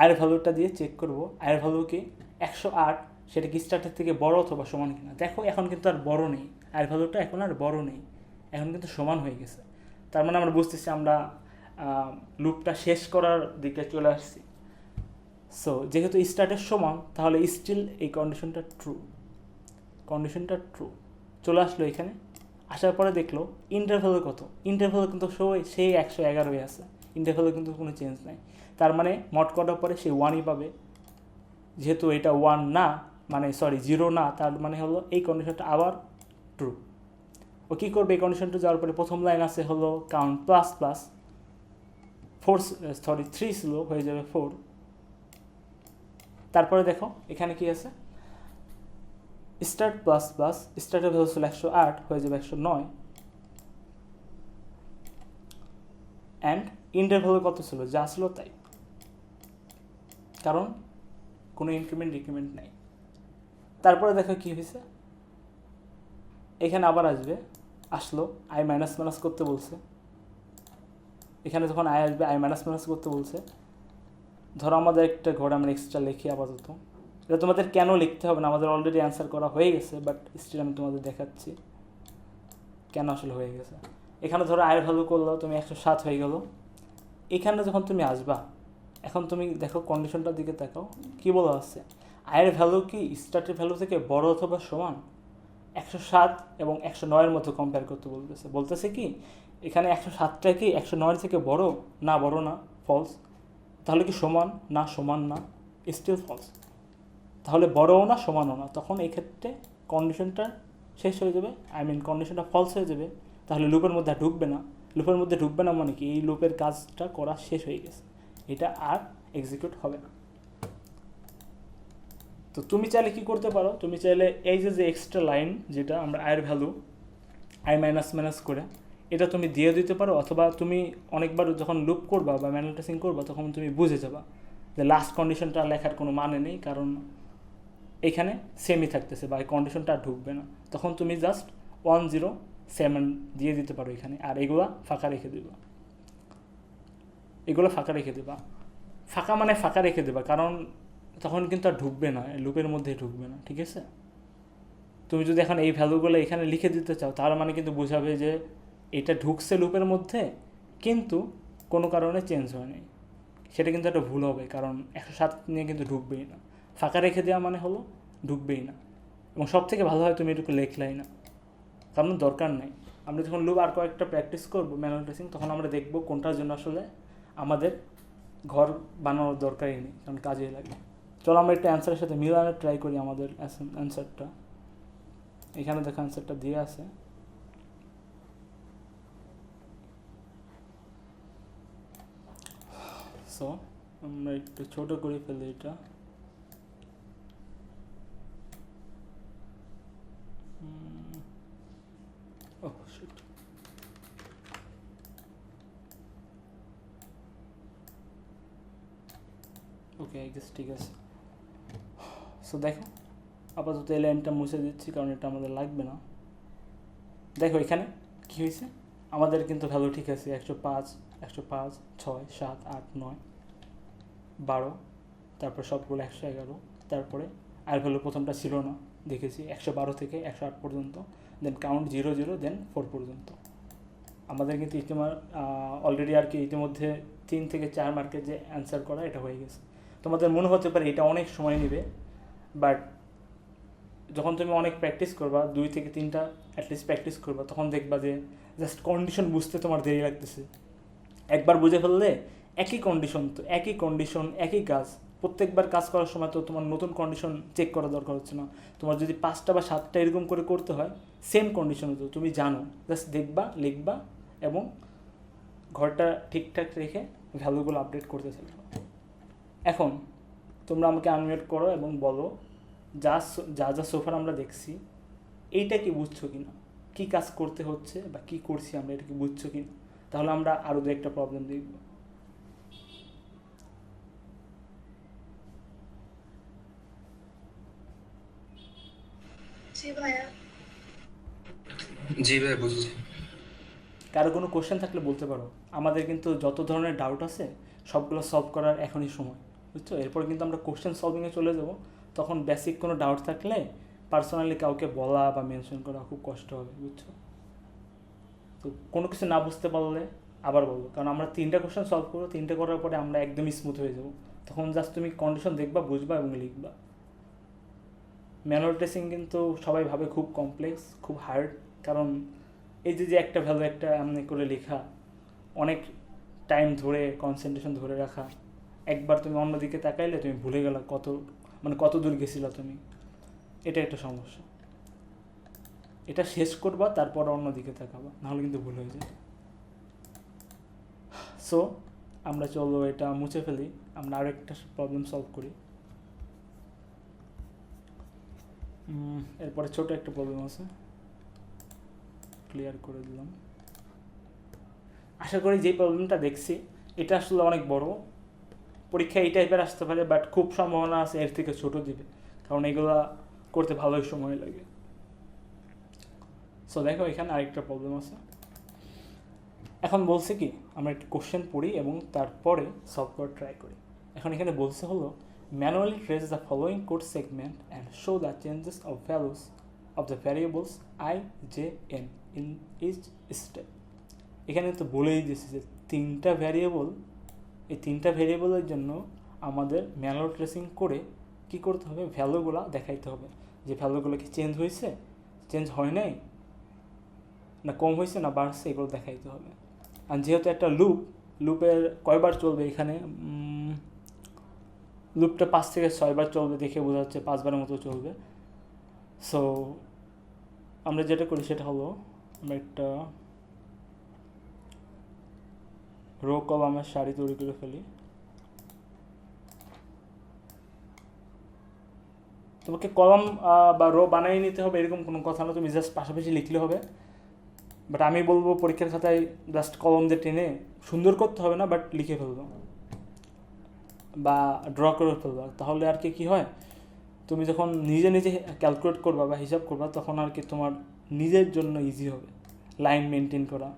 আয়ের ভ্যালুটা দিয়ে চেক করব, আয়ের ভ্যালু কি 108, সেটা কি স্টার্টের থেকে বড় অথবা সমান কিনা। দেখো এখন কিন্তু আর বড় নেই, আয়ের ভ্যালুটা এখন আর বড় নেই, এখন কিন্তু সমান হয়ে গেছে। তার মানে আমরা বুঝতেছি আমরা লুপটা শেষ করার দিকে চলে আসছি। সো যেহেতু স্টার্টের সমান, তাহলে স্টিল এই কন্ডিশনটা ট্রু চলে আসলো। এখানে আসার পরে দেখলো ইন্টারভ্যালু কত, ইন্টারভ্যালু কিন্তু সেই 111 আছে, ইন্টারভ্যালু কিন্তু কোনো চেঞ্জ নাই। তার মানে মড করার পরে সে 1ই পাবে, যেহেতু এটা 1 না, মানে সরি জিরো না, তার মানে হলো এই কন্ডিশনটা আবার ট্রু। ও কী করবে, এই কন্ডিশনটা যাওয়ার পরে প্রথম লাইন আছে হলো কাউন্ট প্লাস প্লাস, 3 ছিল হয়ে যাবে 4। তারপরে দেখো এখানে কি আছে, স্টার্ট প্লাস প্লাস, স্টার্টের ভ্যালু ছিল 108 হয়ে যাবে 109, অ্যান্ড ইন্ডের ভ্যালু কত ছিল, যা ছিল তাই, কারণ কোনো ইনক্রিমেন্ট ডিক্রিমেন্ট নাই। তারপরে দেখো কি হয়েছে, এখানে আবার আসলো আই মাইনাস মাইনাস করতে বলছে। এখানে যখন আই আসবে আই মাইনাস মাইনাস করতে বলছে। ধরো আমাদের একটা ঘর আমরা এক্সট্রা লিখি আপাতত, এটা তোমাদের কেন লিখতে হবে না, আমাদের অলরেডি অ্যান্সার করা হয়ে গেছে, বাট স্টিল আমি তোমাদের দেখাচ্ছি কেন আসলে হয়ে গেছে। এখানে ধরো আয়ের ভ্যালু করলো তুমি 107 হয়ে গেল। এখানে যখন তুমি আসবা, এখন তুমি দেখো কন্ডিশনটার দিকে তাকাও, কী বলা আছে, আয়ের ভ্যালু কি স্টার্টের ভ্যালু থেকে বড় অথবা সমান। 107 এবং 109-এর মধ্যে কম্পেয়ার করতে বলতেছে কি এখানে 107টা কি 109-এর থেকে বড় না, বড় না, ফলস। তাহলে কি সমান না, সমান না, স্টিল ফলস। তাহলে বড়ও না সমানও না, তখন এই ক্ষেত্রে কন্ডিশনটা শেষ হয়ে যাবে, কন্ডিশনটা ফলস হয়ে যাবে। তাহলে লুপের মধ্যে আর ঢুকবে না। লুপের মধ্যে ঢুকবে না মানে কি, এই লুপের কাজটা করা শেষ হয়ে গেছে, এটা আর এক্সিকিউট হবে না। তো তুমি চাইলে কি করতে পারো, তুমি চাইলে এই যে এক্সট্রা লাইন যেটা আমরা আয়ের ভ্যালু আই মাইনাস মাইনাস করে এটা তুমি দিয়ে দিতে পারো, অথবা তুমি অনেকবার যখন লুপ করবা বা ম্যানুয়াল টেস্টিং করবা তখন তুমি বুঝে যাবা যে লাস্ট কন্ডিশনটা লেখার কোনো মানে নেই, কারণ এখানে সেমই থাকতেছে বা এই কন্ডিশনটা আর ঢুকবে না। তখন তুমি জাস্ট 107 দিয়ে দিতে পারো এখানে, আর এগুলা ফাঁকা রেখে দেবা, এগুলো ফাঁকা রেখে দেবা। ফাঁকা মানে ফাঁকা রেখে দেবা, কারণ তখন কিন্তু আর ঢুকবে না, লুপের মধ্যে ঢুকবে না, ঠিক আছে। তুমি যদি এখন এই ভ্যালুগুলো এখানে লিখে দিতে চাও তার মানে কিন্তু বোঝাবে যে এটা ঢুকছে লুপের মধ্যে কিন্তু কোনো কারণে চেঞ্জ হয়নি, সেটা কিন্তু একটা ভুল হবে, কারণ 107 নিয়ে কিন্তু ঢুকবেই না। ফাঁকা রেখে দেওয়া মানে হলো ঢুকবেই না, এবং সব থেকে ভালো হয় তুমি এটুকু লেখলাই না, কারণ দরকার নেই। আমরা যখন লুপ আর কয়েকটা প্র্যাকটিস করবো ম্যানুয়াল টেস্টিং, তখন আমরা দেখবো কোনটার জন্য আসলে আমাদের ঘর বানানোর দরকারই নেই, কারণ কাজে লাগে। চলো আমরা একটা অ্যান্সারের সাথে মিলানোর ট্রাই করি আমাদের অ্যান্সারটা। এখানে দেখো অ্যান্সারটা দিয়ে আছে, সো আমরা একটু ছোট করে ফেলি এটা। ওকে আই গেস ঠিক আছে। সো দেখো আপাতত এই লাইনটা মুছে দিচ্ছি, কারণ এটা আমাদের লাগবে না। দেখো এখানে কী হয়েছে, আমাদের কিন্তু ভ্যালু ঠিক আছে, 105, 105, 6, 7, 8, 9, 12, তারপর সবগুলো 111। তারপরে আর ভ্যালু প্রথমটা ছিল না, দেখেছি 112 থেকে 108 পর্যন্ত, দেন কাউন্ট 0, 0, দেন 4 পর্যন্ত। আমাদের কিন্তু অলরেডি আর কি ইতিমধ্যে 3 থেকে 4 মার্কের যে অ্যান্সার করা এটা হয়ে গেছে। তোমাদের মনে হতে পারে এটা অনেক সময় নেবে, বাট যখন তুমি অনেক প্র্যাকটিস করবা, 2 থেকে 3টা অ্যাটলিস্ট প্র্যাকটিস করবা, তখন দেখবা যে জাস্ট কন্ডিশন বুঝতে তোমার দেরি লাগতেছে। একবার বুঝে ফেললে একই কন্ডিশন, তো একই কন্ডিশন একই কাজ, প্রত্যেকবার কাজ করার সময় তো তোমার নতুন কন্ডিশন চেক করা দরকার হচ্ছে না। তোমার যদি 5টা বা 7টা এরকম করে করতে হয় সেম কন্ডিশনে, তো তুমি জানো, জাস্ট দেখবা, লিখবা এবং ঘরটা ঠিকঠাক রেখে ভ্যালুগুলো আপডেট করতে থাকবে। এখন তোমরা আমাকে আনমিউট করো এবং বলো যা যা সোফার আমরা দেখছি এইটা কি বুঝছো কি না, কী কাজ করতে হচ্ছে বা কী করছি আমরা, এটা কি বুঝছো কি না, তাহলে আমরা আরও দু একটা প্রবলেম দেখব। জি ভাই বুঝেছি। কারো কোনো কোশ্চেন থাকলে বলতে পারো, আমাদের কিন্তু যত ধরনের ডাউট আছে সবগুলো সলভ করার এখনই সময়, বুঝছো। এরপর কিন্তু আমরা কোশ্চেন সলভিংয়ে চলে যাব, তখন বেসিক কোনো ডাউট থাকলে পার্সোনালি কাউকে বলা বা মেনশন করা খুব কষ্ট হবে, বুঝছো। তো কোনো কিছু না বুঝতে পারলে আবার বলো, কারণ আমরা 3টা কোশ্চেন সলভ করবো, 3টে করার পরে আমরা একদমই স্মুথ হয়ে যাব। তখন জাস্ট তুমি কন্ডিশন দেখবা, বুঝবা এবং লিখবা। ম্যানুয়াল টেস্টিং কিন্তু সবাই ভাবে খুব কমপ্লেক্স, খুব হার্ড, কারণ এই যে একটা ভ্যালু একটা এমনি করে লেখা, অনেক টাইম ধরে কনসেন্ট্রেশন ধরে রাখা, একবার তুমি অন্যদিকে তাকাইলে তুমি ভুলে গেলা কত দূর গেছিলা তুমি। এটা একটা সমস্যা। এটা শেষ করবা, তারপর অন্যদিকে তাকাবা, নাহলে কিন্তু ভুল হয়ে যায়। সো আমরা চলো এটা মুছে ফেলি, আমরা আরও একটা প্রবলেম সলভ করি। এরপরে ছোট একটা প্রবলেম আছে, ক্লিয়ার করে দিলাম। আশা করি যে প্রবলেমটা দেখছি এটা আসলে অনেক বড়, পরীক্ষা এই টাইপের আসতে পারে, বাট খুব সম্ভাবনা আছে এর থেকে ছোট দিবে, কারণ এগুলা করতে ভালোই সময় লাগে। সো দেখো এখানে আরেকটা প্রবলেম আছে। এখন বলছে কি আমরা একটা কোশ্চেন পড়ি এবং তারপরে সলভ করে ট্রাই করি। এখন এখানে বলছে হলো manually trace the following code segment and show the changes of values of the variables I J N in each step. এখানে তো বলেই দিয়েছে যে তিনটা ভ্যারিয়েবল, এই তিনটা ভ্যারিয়েবলের জন্য আমাদের ম্যানুয়াল ট্রেসিং করে কি করতে হবে, ভ্যালুগুলো দেখাইতে হবে, যে ভ্যালুগুলো কি চেঞ্জ হয়েছে, চেঞ্জ হয় নাই, না কম হয়েছে না বাড়ছে, এগুলো দেখাইতে হবে। আর যেহেতু একটা লুপের কয়বার চলবে, এখানে লুপটা 5 থেকে 6 বার চলবে, দেখে বোঝা যাচ্ছে 5 বারের মতো চলবে। সো আমরা যেটা করি সেটা হলো আমরা একটা রো কলামের সারি তৈরি করে ফেলি। তোমাকে কলাম বা রো বানিয়ে নিতে হবে এরকম কোনো কথা না, তুমি জাস্ট পাশাপাশি লিখলে হবে। বাট আমি বলবো পরীক্ষার খাতায় জাস্ট কলম দিয়ে টেনে সুন্দর করতে হবে না, বাট লিখে ফেলবো বা ড্র করে ফেলবা, তাহলে আর কি হয়, তুমি যখন নিজে নিজে ক্যালকুলেট করবা বা হিসাব করবা তখন আর কি তোমার নিজের জন্য ইজি হবে লাইন মেনটেন করা,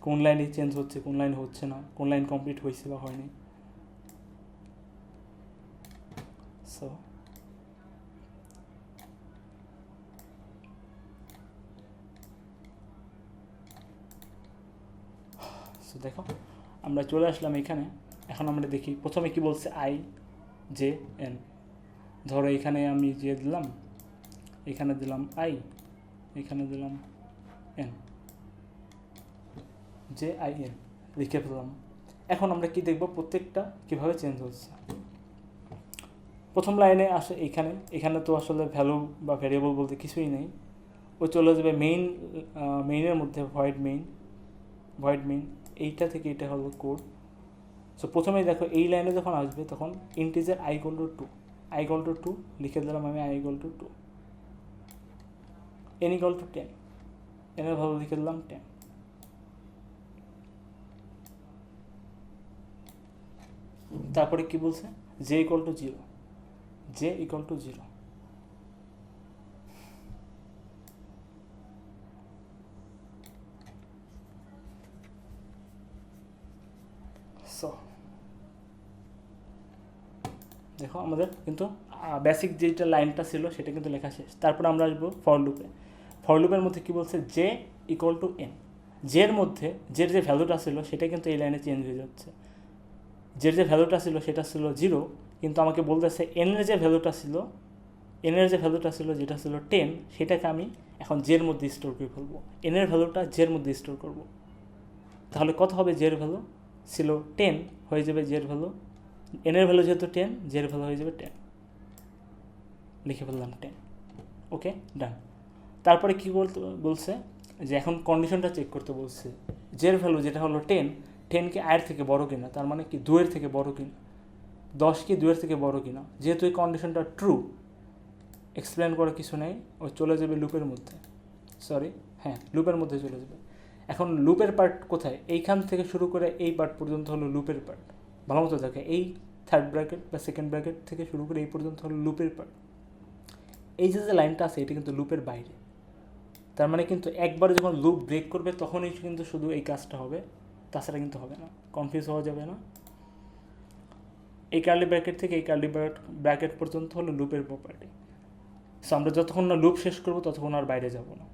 কোন লাইনে চেঞ্জ হচ্ছে, কোন লাইন হচ্ছে না, কোন লাইন কমপ্লিট হয়েছে বা হয়নি। সো সো দেখো আমরা চলে আসলাম এখানে। এখন আমরা দেখি প্রথমে কি বলছে আই জে এন। ধরো এখানে আমি জে দিলাম, এখানে দিলাম আই, এখানে দিলাম এন, জে আই এন লিখে ফেললাম। এখন আমরা কি দেখব প্রত্যেকটা কিভাবে চেঞ্জ হচ্ছে। প্রথম লাইনে আসে এখানে, এখানে তো আসলে ভ্যালু বা ভ্যারিয়েবল বলতে কিছুই নেই, ও চলে যাবে মেইনের মধ্যে ভয়েড মেইন, এইটা থেকে এটা হলো কোড। সো প্রথমেই দেখো এই লাইনে যখন আসবে তখন ইন্টিজার i = 2 লিখে দিলাম আমি i = 2, n = 10, এর ভ্যালু লিখে দিলাম 10। তারপরে কি বলছে j = 0, সো দেখো আমাদের কিন্তু বেসিক যেটা লাইনটা ছিল সেটা কিন্তু লেখা শেষ। তারপর আমরা আসবো ফর লুপের মধ্যে কি বলছে j = n। জের মধ্যে জের যে ভ্যালুটা ছিল সেটা কিন্তু এই লাইনে চেঞ্জ হয়ে যাচ্ছে। জের যে ভ্যালুটা ছিল সেটা ছিল 0, কিন্তু আমাকে বলতেছে এনের যে ভ্যালুটা ছিল যেটা ছিল 10, সেটাকে আমি এখন জের মধ্যে স্টোর করে ফেলবো, এনের ভ্যালুটা জের মধ্যে স্টোর করব। তাহলে কত হবে, জের ভ্যালু ছিল 10 হয়ে যাবে জের ভ্যালু, এনের ভ্যালু যেহেতু 10, জের ভ্যালু হয়ে যাবে 10, লিখে ফেললাম 10। ওকে ডান। তারপরে কি বলছে যে এখন কন্ডিশনটা চেক করতে বলছে, জের ভ্যালু যেটা হলো 10 কি আয়ের থেকে বড় কিনা, তার মানে কি 2 এর থেকে বড় কিনা, 10 কি 2 এর থেকে বড় কিনা। যেহেতু এই কন্ডিশনটা ট্রু, এক্সপ্লেন করার কিছু নেই, ও চলে যাবে লুপের মধ্যে, লুপের মধ্যে চলে যাবে। এখন লুপের পার্ট কোথায়, এইখান থেকে শুরু করে এই পার্ট পর্যন্ত হলো লুপের পার্ট। ভালো মতো দেখে, এই থার্ড ব্র্যাকেট বা সেকেন্ড ব্র্যাকেট থেকে শুরু করে এই পর্যন্ত হলো লুপের পার্ট। এই যে লাইনটা আছে এটা কিন্তু লুপের বাইরে, তার মানে কিন্তু একবার যখন লুপ ব্রেক করবে তখনই কিন্তু শুধু এই কাজটা হবে, তাছাড়া কিন্তু হবে না, কনফিউজ হওয়া যাবে না। এই কার্লি ব্র্যাকেট থেকে এই কার্লি ব্র্যাকেট পর্যন্ত হলো লুপের প্রপার্টি। সো আমরা যতক্ষণ না লুপ শেষ করবো ততক্ষণ আর বাইরে যাব না।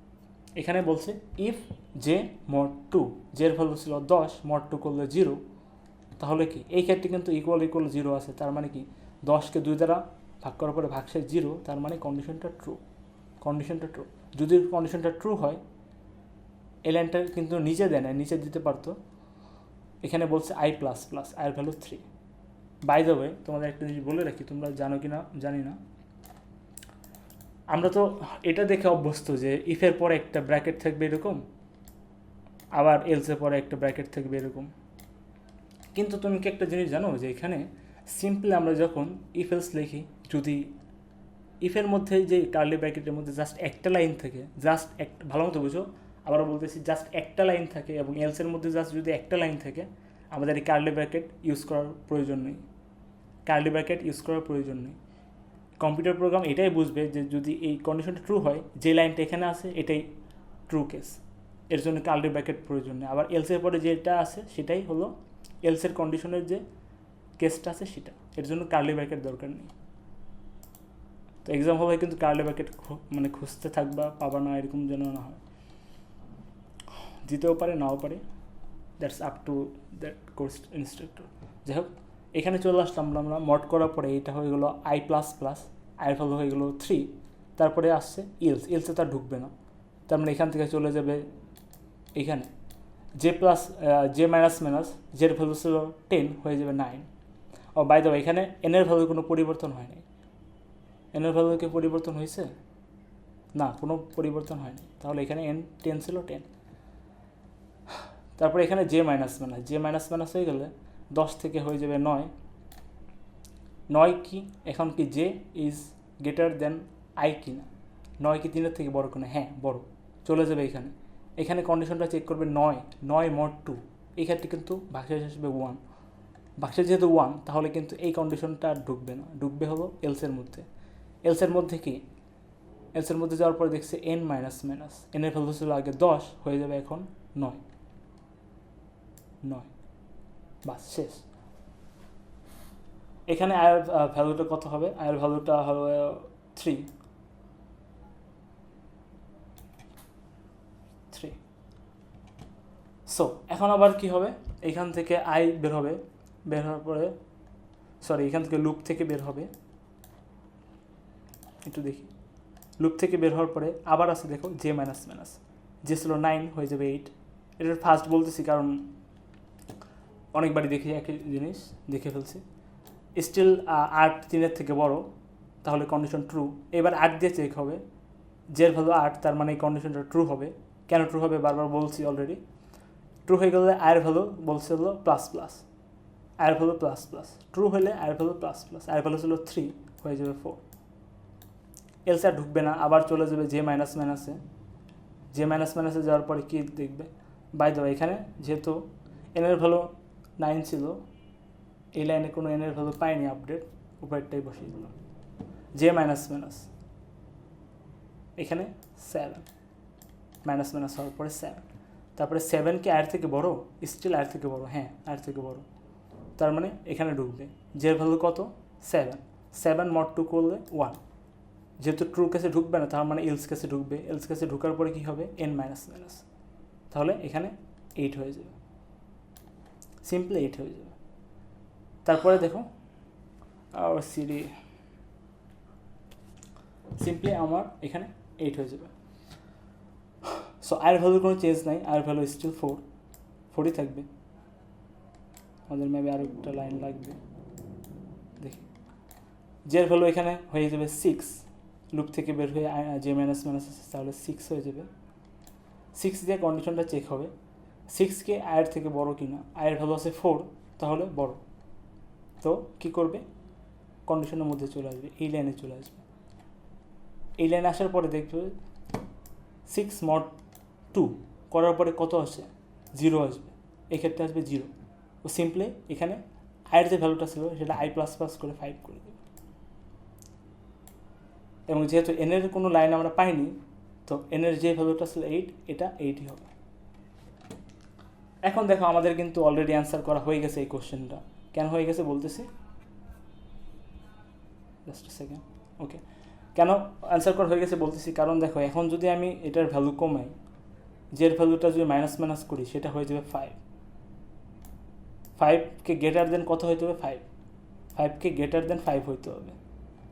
এখানে বলছে ইফ জে mod 2, জের ভ্যালু ছিল 10, mod 2 করলে 0, তাহলে কি এই ক্ষেত্রে কিন্তু ইকুয়াল 0 আছে, তার মানে কি 10কে 2 দ্বারা ভাগ করার পরে ভাগশেষ 0, তার মানে কন্ডিশনটা ট্রু। যদি কন্ডিশনটা ট্রু হয়, এই লাইনটা কিন্তু নিচে দেয় না, নিচে দিতে পারতো। এখানে বলছে i++, আয়ের ভ্যালু 3। বাই দ্য ওয়ে তোমাদের একটা জিনিস বলে রাখি, তোমরা জানো কি না জানি না, আমরা তো এটা দেখে অভ্যস্ত যে ইফের পরে একটা ব্র্যাকেট থাকবে এরকম, আবার এলসের পরে একটা ব্র্যাকেট থাকবে এরকম। কিন্তু তুমি কি একটা জিনিস জানো যে এখানে সিম্পলি আমরা যখন ইফ এলস লিখি, যদি ইফের মধ্যে যে কার্লি ব্র্যাকেটের মধ্যে জাস্ট একটা লাইন থাকে, জাস্ট একটা, ভালো মতো বুঝো, আবারও বলতেছি, জাস্ট একটা লাইন থাকে এবং এলসের মধ্যে জাস্ট যদি একটা লাইন থাকে, আমাদের এই কার্লি ব্র্যাকেট ইউজ করার প্রয়োজন নেই। কার্লি ব্র্যাকেট ইউজ করার প্রয়োজন নেই। কম্পিউটার প্রোগ্রাম এটাই বুঝবে যে যদি এই কন্ডিশনটা ট্রু হয়, যে লাইনটা এখানে আছে এটাই ট্রু কেস, এর জন্য কার্লি ব্র্যাকেট প্রয়োজন নেই। আবার এলসের পরে যেটা আছে সেটাই হলো এলসের কন্ডিশনের যে কেসটা আছে সেটা, এর জন্য কার্লি ব্র্যাকেট দরকার নেই। তো এক্সাম হবে কিন্তু কার্লি ব্র্যাকেট মানে খুঁজতে থাকবা, পাবা না, এরকম যেন না হয়। দিতেও পারে, নাও পারে, that's up to that course instructor. যাই হোক, এখানে চলে আসলাম আমরা মড করার পরে, এটা হয়ে গেলো আই প্লাস প্লাস, আয়ের ভ্যালু হয়ে গেলো 3, তারপরে আসছে এলসে তার ঢুকবে না, তার মানে এখান থেকে চলে যাবে এখানে জে মাইনাস মাইনাস, জের ভ্যালু ছিল 10, হয়ে যাবে 9। ও বাই দ্য ওয়ে, এখানে এনের ভ্যালু কোনো পরিবর্তন হয়নি। এনের ভ্যালু কি পরিবর্তন হয়েছে? না, কোনো পরিবর্তন হয়নি। তাহলে এখানে এন 10 ছিল 10। তারপরে এখানে জে মাইনাস মাইনাস হয়ে গেলে 10 থেকে হয়ে যাবে 9। 9 কি এখন কি J is greater than I কি না? 9 কি 3-এর থেকে বড় কিনা? হ্যাঁ, বড়। চলে যাবে এখানে। এখানে কন্ডিশনটা চেক করবে 9 mod 2। এই ক্ষেত্রে কিন্তু ভাগশেষ আসবে 1। ভাগশেষ যেহেতু 1, তাহলে কিন্তু এই কন্ডিশনটা আর ঢুকবে না, ঢুকবে হলো এলসের মধ্যে। এলসের মধ্যে কি? এলসের মধ্যে যাওয়ার পরে দেখছে এন মাইনাস মাইনাস, এনের ভ্যালু ছিল আগে 10, হয়ে যাবে এখন 9। বাস, শেষ। এখানে আয়ের ভ্যালুটা কত হবে? আয়ের ভ্যালুটা হবে 3। সো এখন আবার কি হবে? এখান থেকে আই বের হবে, বের হওয়ার পরে এখান থেকে লুপ থেকে বের হবে, একটু দেখি। লুপ থেকে বের হওয়ার পরে আবার আছে, দেখো জে মাইনাস মাইনাস, যে ছিল 9, হয়ে যাবে 8। এটার ফার্স্ট বলতেছি কারণ অনেকবারই দেখি একই জিনিস, দেখে ফেলছি। স্টিল 8 3-এর থেকে বড়, তাহলে কন্ডিশন ট্রু। এবার 8 দিয়ে চেক হবে, জের ভ্যালু 8, তার মানে এই কন্ডিশনটা ট্রু হবে। কেন ট্রু হবে বারবার বলছি অলরেডি। ট্রু হয়ে গেলে আয়ের ভ্যালু বলছে হলো প্লাস প্লাস, আয়ের ভ্যালু প্লাস প্লাস। ট্রু হলে আয়ের ভ্যালু প্লাস প্লাস, আয়ের ভ্যালু ছিল 3, হয়ে যাবে 4। এলসে আর ঢুকবে না, আবার চলে যাবে জে মাইনাস মাইনাসে। জে মাইনাস মাইনাসে যাওয়ার পরে কী দেখবে? বাই দ্য ওয়ে, এখানে যেহেতু এনের ভ্যালু 9 ছিল, এই লাইনে কোনো এনের ভ্যালু পাইনি আপডেট, উপরেরটাই বসিয়ে দিলাম। জে মাইনাস মাইনাস, এখানে 7, মাইনাস মাইনাস হওয়ার পরে 7। তারপরে 7 কি আয়ের থেকে বড়? স্টিল আয়ের থেকে বড়, হ্যাঁ আয়ের থেকে বড়, তার মানে এখানে ঢুকবে। জের ভ্যালু কত? 7 mod 2 করলে 1। যেহেতু ট্রু কেসে ঢুকবে না, তার মানে এলস কেসে ঢুকবে। এলস কেসে ঢুকার পরে কী হবে? এন মাইনাস মাইনাস, তাহলে এখানে 8 হয়ে যাবে, সিম্পলি 8 হয়ে যাবে। তারপরে দেখো আর সিডি, সিম্পলি আমার এখানে 8 হয়ে যাবে। সো আয়ের ভ্যালুর কোনো চেঞ্জ নাই, আয়ের ভ্যালু স্টিল 4ই থাকবে। আমাদের ম্যাপে আরও একটা লাইন লাগবে, দেখি। জের ভ্যালু এখানে হয়ে যাবে 6, লুপ থেকে বের হয়ে জে মাইনাস মাইনাস আছে, তাহলে 6 হয়ে যাবে। 6 দিয়ে কন্ডিশনটা চেক হবে, 6 কে আয়ের থেকে বড় কিনা। আয়ের ভ্যালু আছে 4, তাহলে বড়। তো কি করবে? কন্ডিশনের মধ্যে চলে আসবে, এই লাইনে চলে আসবে। এই লাইনে আসার পরে দেখবে 6 mod 2 করার পরে কত আসে? 0 আসবে, এক্ষেত্রে আসবে 0। ও সিম্পলি এখানে আয়ের যে ভ্যালুটা ছিল সেটা আই প্লাস প্লাস করে 5 করে দেবে। এবং যেহেতু এনের কোনো লাইন আমরা পাইনি, তো এনের যে ভ্যালুটা ছিল 8, এটা 8ই হবে। এখন দেখো আমাদের কিন্তু অলরেডি অ্যান্সার করা হয়ে গেছে এই কোশ্চেনটা। কেন হয়ে গেছে বলতেছি, জাস্ট সেকেন্ড। ওকে, কেন অ্যান্সার করা হয়ে গেছে বলতেছি, কারণ দেখো এখন যদি আমি এটার ভ্যালু কমাই, জের ভ্যালুটা যদি মাইনাস মাইনাস করি, সেটা হয়ে যাবে 5। 5কে গ্রেটার দেন কত হইতে হবে? 5কে গ্রেটার দেন 5 হইতে হবে,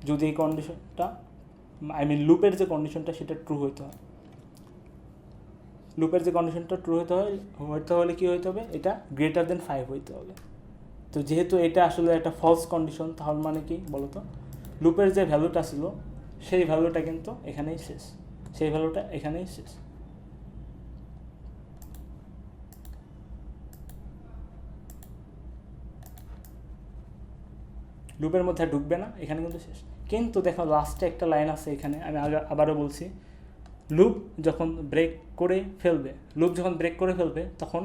যদি এই কন্ডিশনটা, লুপের যে কন্ডিশনটা সেটা ট্রু হইতে হয়। লুপের যে কন্ডিশনটা ট্রু হইতে হলে কী হইতে হবে? এটা গ্রেটার দেন 5 হইতে হবে। তো যেহেতু এটা আসলে একটা ফলস কন্ডিশন, তাহলে মানে কি বলো তো? লুপের যে ভ্যালুটা ছিল সেই ভ্যালুটা কিন্তু এখানেই শেষ, সেই ভ্যালুটা এখানেই শেষ। লুপের মধ্যে ঢুকবে না, এখানে কিন্তু শেষ। কিন্তু দেখো লাস্টে একটা লাইন আছে এখানে, আমি আবারও বলছি, লুপ যখন ব্রেক করে ফেলবে, লুপ যখন ব্রেক করে ফেলবে তখন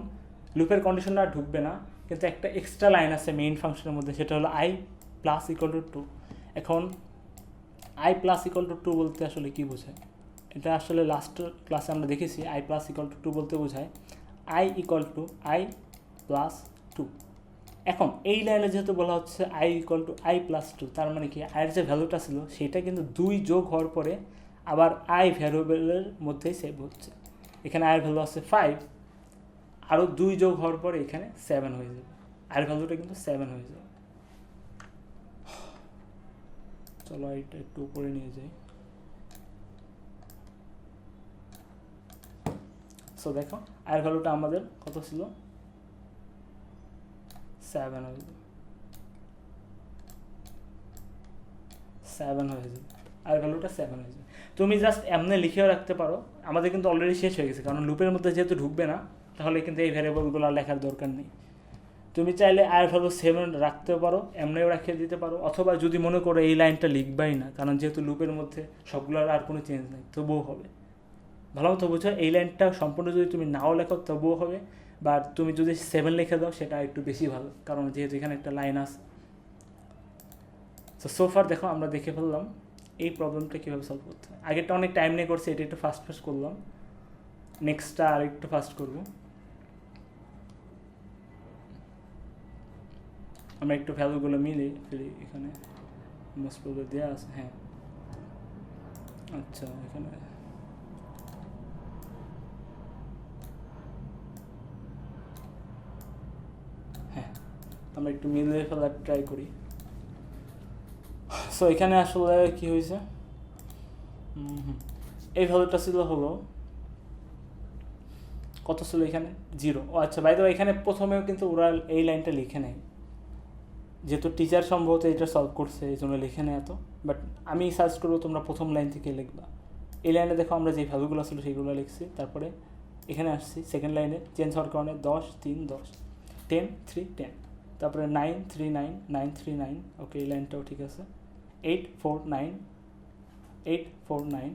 লুপের কন্ডিশনটা আর ঢুকবে না, কিন্তু একটা এক্সট্রা লাইন আছে মেইন ফাংশনের মধ্যে, সেটা হলো i প্লাস ইকুয়াল টু 2। এখন i প্লাস ইকুয়াল টু 2 বলতে আসলে কী বোঝায়? এটা আসলে লাস্ট ক্লাসে আমরা দেখেছি i প্লাস ইকুয়াল টু 2 বলতে বোঝায় i equal to i plus 2। এখন এই লাইনে যেহেতু বলা হচ্ছে i equal to i plus 2, তার মানে কি আয়ের যে ভ্যালুটা ছিল সেটা কিন্তু 2 যোগ হওয়ার পরে আবার i ভ্যারিয়েবলের মধ্যেই সেভ হচ্ছে। এখানে আয়ের ভ্যালু আছে 5, আরও 2 যোগ হওয়ার পরে এখানে 7 হয়ে যাবে, আয়ের ভ্যালুটা কিন্তু 7 হয়ে যাবে। চলো এটা একটু উপরে নিয়ে যাই। সো দেখো আয়ের ভ্যালুটা আমাদের কত ছিল? 7 হয়ে যাবে, 7 হয়ে যাবে, আয়ের ভ্যালুটা 7 হয়ে যাবে। তুমি জাস্ট এমনি লিখেও রাখতে পারো, আমাদের কিন্তু অলরেডি শেষ হয়ে গেছে, কারণ লুপের মধ্যে যেহেতু ঢুকবে না তাহলে কিন্তু এই ভ্যারিয়েবলগুলো লেখার দরকার নেই। তুমি চাইলে আয়ের ভ্যালু 7 রাখতেও পারো, এমনিও রাখিয়ে দিতে পারো, অথবা যদি মনে করো এই লাইনটা লিখবাই না, কারণ যেহেতু লুপের মধ্যে সবগুলোর আর কোনো চেঞ্জ নেই, তবুও হবে। ভালো মতো বুঝো, এই লাইনটা সম্পূর্ণ যদি তুমি নাও লেখো তবুও হবে, বা তুমি যদি 7 লিখে দাও সেটা একটু বেশি ভালো, কারণ যেহেতু এখানে একটা লাইন আছে। তো সোফার দেখো আমরা দেখে ফেললাম এই প্রবলেমটা কীভাবে সলভ করতে হয়। আগেরটা অনেক টাইম নিয়ে করছি, এটা একটু ফাস্ট ফাস্ট করলাম, নেক্সটটা আর একটু ফাস্ট করবো। আমরা একটু ভ্যালুগুলো মিলে ফেলি, এখানে মোস্ট প্রবলেম দেওয়া আছে। হ্যাঁ আচ্ছা, এখানে হ্যাঁ আমরা একটু মিলিয়ে ফেলার ট্রাই করি। সো এখানে আসলে কি হয়েছে, এই ভ্যালুটা ছিল হলো কত ছিল এখানে? 0। ও আচ্ছা, বাই দ্য ওয়ে এখানে প্রথমেও কিন্তু ওরা এই লাইনটা লিখে নেয়, যেহেতু টিচার সম্ভবত এটা সলভ করছে এই জন্য লিখে নেয় এত, বাট আমি সার্চ করবো, তোমরা প্রথম লাইন থেকে লিখবা। এই লাইনে দেখো আমরা যে ভ্যালুগুলো ছিল সেইগুলো লিখছি, তারপরে এখানে আসছি সেকেন্ড লাইনে চেঞ্জ হওয়ার কারণে 10 3 10, 10 3 10, তারপরে 9 3 9 9 3 9, ওকে এই লাইনটাও ঠিক আছে, 8 4 9 8 4 9,